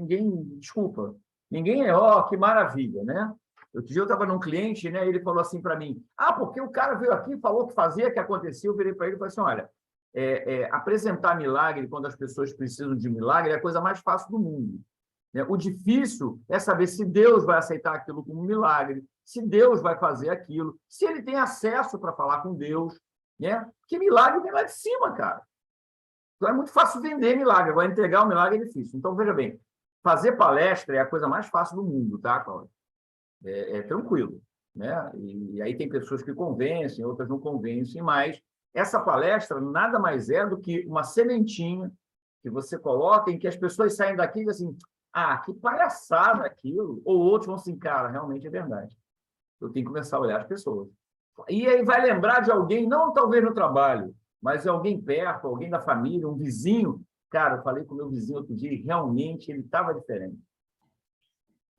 desculpa, ninguém que maravilha, né? Outro dia eu estava num cliente, né? Ele falou assim para mim, porque o cara veio aqui, falou que fazia, que acontecia, eu virei para ele e falei assim, olha, apresentar milagre quando as pessoas precisam de milagre é a coisa mais fácil do mundo. Né? O difícil é saber se Deus vai aceitar aquilo como um milagre, se Deus vai fazer aquilo, se ele tem acesso para falar com Deus, né? Porque milagre vem lá de cima, cara. Então, é muito fácil vender milagre, agora entregar o milagre é difícil. Então, veja bem, fazer palestra é a coisa mais fácil do mundo, tá, Cláudio? É tranquilo, né? E aí tem pessoas que convencem, outras não convencem, mas essa palestra nada mais é do que uma sementinha que você coloca em que as pessoas saem daqui e dizem assim, que palhaçada aquilo, ou outros vão assim, cara, realmente é verdade. Eu tenho que começar a olhar as pessoas. E aí vai lembrar de alguém, não talvez no trabalho, mas alguém perto, alguém da família, um vizinho. Cara, eu falei com o meu vizinho outro dia e realmente ele estava diferente.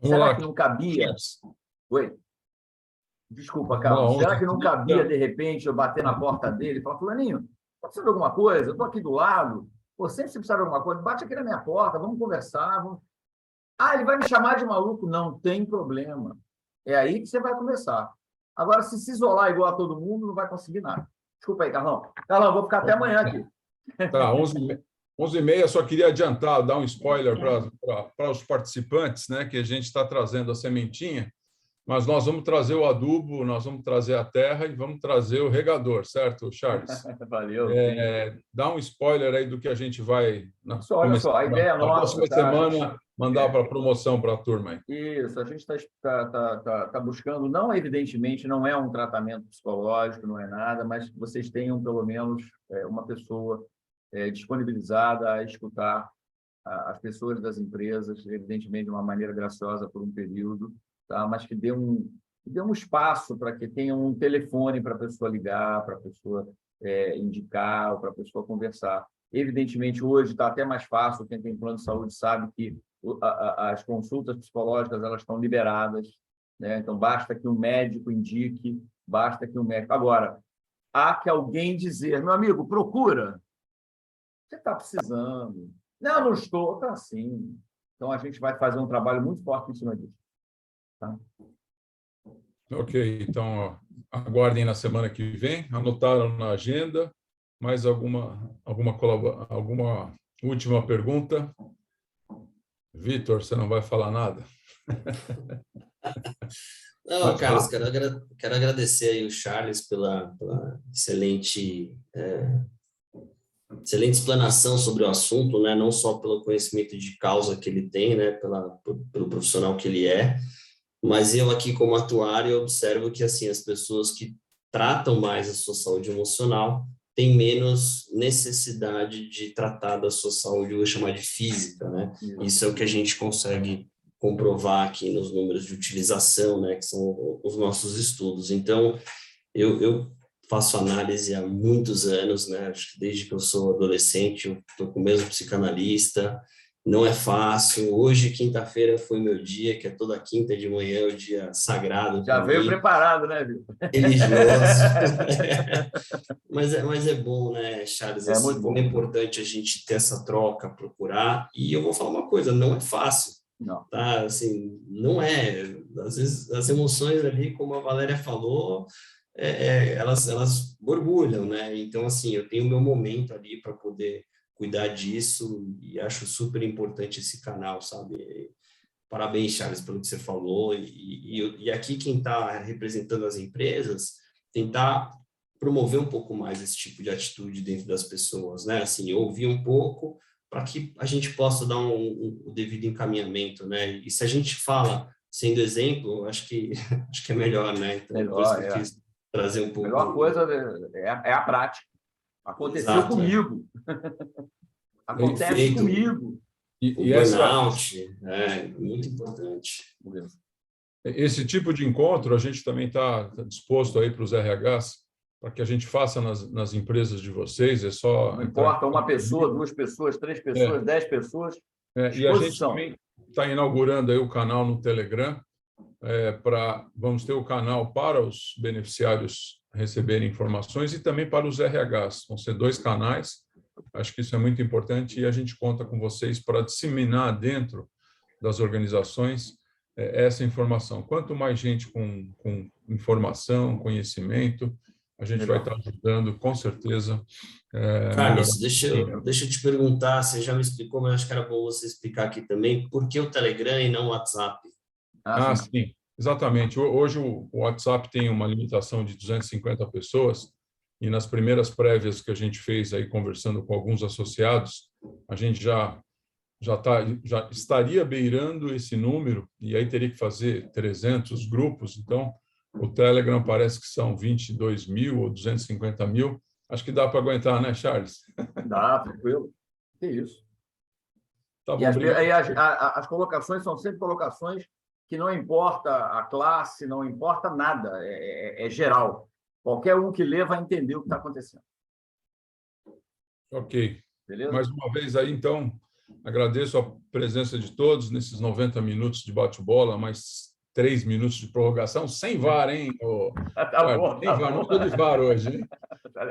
Será que não cabia? Oi? Desculpa, Carlos. Será que não cabia, de repente, eu bater na porta dele e falar, fulaninho, está precisando de alguma coisa? Eu estou aqui do lado. Sempre se precisar de alguma coisa, bate aqui na minha porta, vamos conversar. Ele vai me chamar de maluco? Não tem problema. É aí que você vai começar. Agora, se isolar igual a todo mundo, não vai conseguir nada. Desculpa aí, Carlão. Carlão, vou ficar até amanhã aqui. Tá, 11h30, só queria adiantar, dar um spoiler para os participantes, né, que a gente está trazendo a sementinha, mas nós vamos trazer o adubo, nós vamos trazer a terra e vamos trazer o regador, certo, Charles? Valeu. Dá um spoiler aí do que a gente vai... Olha só, a ideia na nossa... próxima semana, mandar para promoção para a turma aí. Isso, a gente está buscando, não evidentemente, não é um tratamento psicológico, não é nada, mas que vocês tenham pelo menos uma pessoa disponibilizada a escutar as pessoas das empresas, evidentemente de uma maneira graciosa por um período, tá? Mas que dê um espaço para que tenha um telefone para a pessoa ligar, para a pessoa indicar, ou para a pessoa conversar. Evidentemente, hoje está até mais fácil, quem tem plano de saúde sabe que as consultas psicológicas elas estão liberadas, né? Então, basta que um médico indique, basta que um médico... Agora, há que alguém dizer, meu amigo, procura. Você está precisando. Não estou. Está sim. Então, a gente vai fazer um trabalho muito forte em cima disso. Tá? Ok, então, aguardem na semana que vem. Anotaram na agenda. Mais alguma última pergunta? Vitor, você não vai falar nada? Não, Carlos, quero agradecer aí o Charles pela excelente explanação sobre o assunto, né? Não só pelo conhecimento de causa que ele tem, né? Pelo profissional que ele é, mas eu aqui como atuário observo que assim as pessoas que tratam mais a sua saúde emocional têm menos necessidade de tratar da sua saúde, eu vou chamar de física, né? Isso é o que a gente consegue comprovar aqui nos números de utilização, né? Que são os nossos estudos. Então, eu faço análise há muitos anos, né? Acho que desde que eu sou adolescente, eu estou com o mesmo psicanalista, não é fácil. Hoje, quinta-feira, foi meu dia, que é toda quinta de manhã, o dia sagrado. Já veio preparado, né, Vitor? Religioso. Mas é bom, né, Charles? É muito Assim, bom. como é importante a gente ter essa troca, procurar. E eu vou falar uma coisa, não é fácil. Não. Tá? Assim, não é. Às vezes, as emoções ali, como a Valéria falou, elas borbulham, né? Então, assim, eu tenho o meu momento ali para poder cuidar disso e acho super importante esse canal, sabe? Parabéns, Charles, pelo que você falou. E aqui quem está representando as empresas, tentar promover um pouco mais esse tipo de atitude dentro das pessoas, né? Assim, ouvir um pouco para que a gente possa dar o devido encaminhamento, né? E se a gente fala sendo exemplo, acho que é melhor, né? Então, Melhor, por isso que eu quis trazer um A pouco. melhor coisa é a prática. Aconteceu Exato, comigo. Acontece Perfeito. comigo. O burnout é muito importante. Esse tipo de encontro a gente também está disposto aí para os RHs, para que a gente faça nas empresas de vocês. É só não importa uma pessoa, 2 pessoas, 3 pessoas, 10 pessoas. E a gente também está inaugurando aí o canal no Telegram. Vamos ter o canal para os beneficiários receberem informações e também para os RHs. Vão ser 2 canais. Acho que isso é muito importante e a gente conta com vocês para disseminar dentro das organizações essa informação. Quanto mais gente com informação, conhecimento, a gente vai estar ajudando, com certeza. Carlos, deixa eu te perguntar, você já me explicou, mas acho que era bom você explicar aqui também, por que o Telegram e não o WhatsApp? Sim, exatamente. Hoje o WhatsApp tem uma limitação de 250 pessoas e nas primeiras prévias que a gente fez aí conversando com alguns associados, a gente já estaria beirando esse número e aí teria que fazer 300 grupos. Então, o Telegram parece que são 22 mil ou 250 mil. Acho que dá para aguentar, né, Charles? Dá, tranquilo. Que isso. Tá bom, as colocações são sempre colocações que não importa a classe, não importa nada, é geral. Qualquer um que lê vai entender o que está acontecendo. Ok. Beleza? Mais uma vez aí, então, agradeço a presença de todos nesses 90 minutos de bate-bola, mais 3 minutos de prorrogação, sem VAR, hein? Sem VAR, não estou de VAR hoje, hein?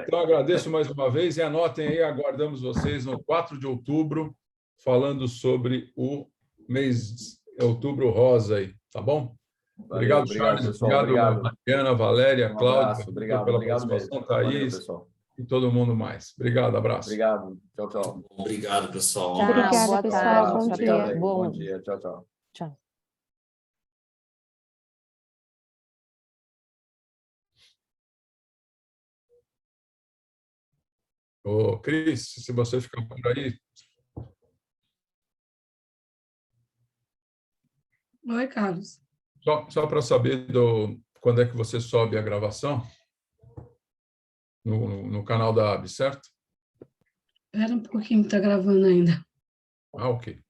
Então, agradeço mais uma vez e anotem aí, aguardamos vocês no 4 de outubro, falando sobre o mês de outubro rosa aí, tá bom? Valeu, obrigado, Charles. pessoal. Obrigado, Mariana, Valéria, Cláudia, obrigado pela mesmo. participação, Thaís, Valeu, e todo mundo mais. Obrigado, abraço. Obrigado. Tchau, tchau. Obrigado, pessoal. Obrigada, pessoal. Bom dia. Bom dia. Tchau, tchau. Tchau. Ô, Cris, se você ficar por aí. Oi, Carlos. Só para saber quando é que você sobe a gravação no canal da AB, certo? Espera um pouquinho, está gravando ainda. Ok.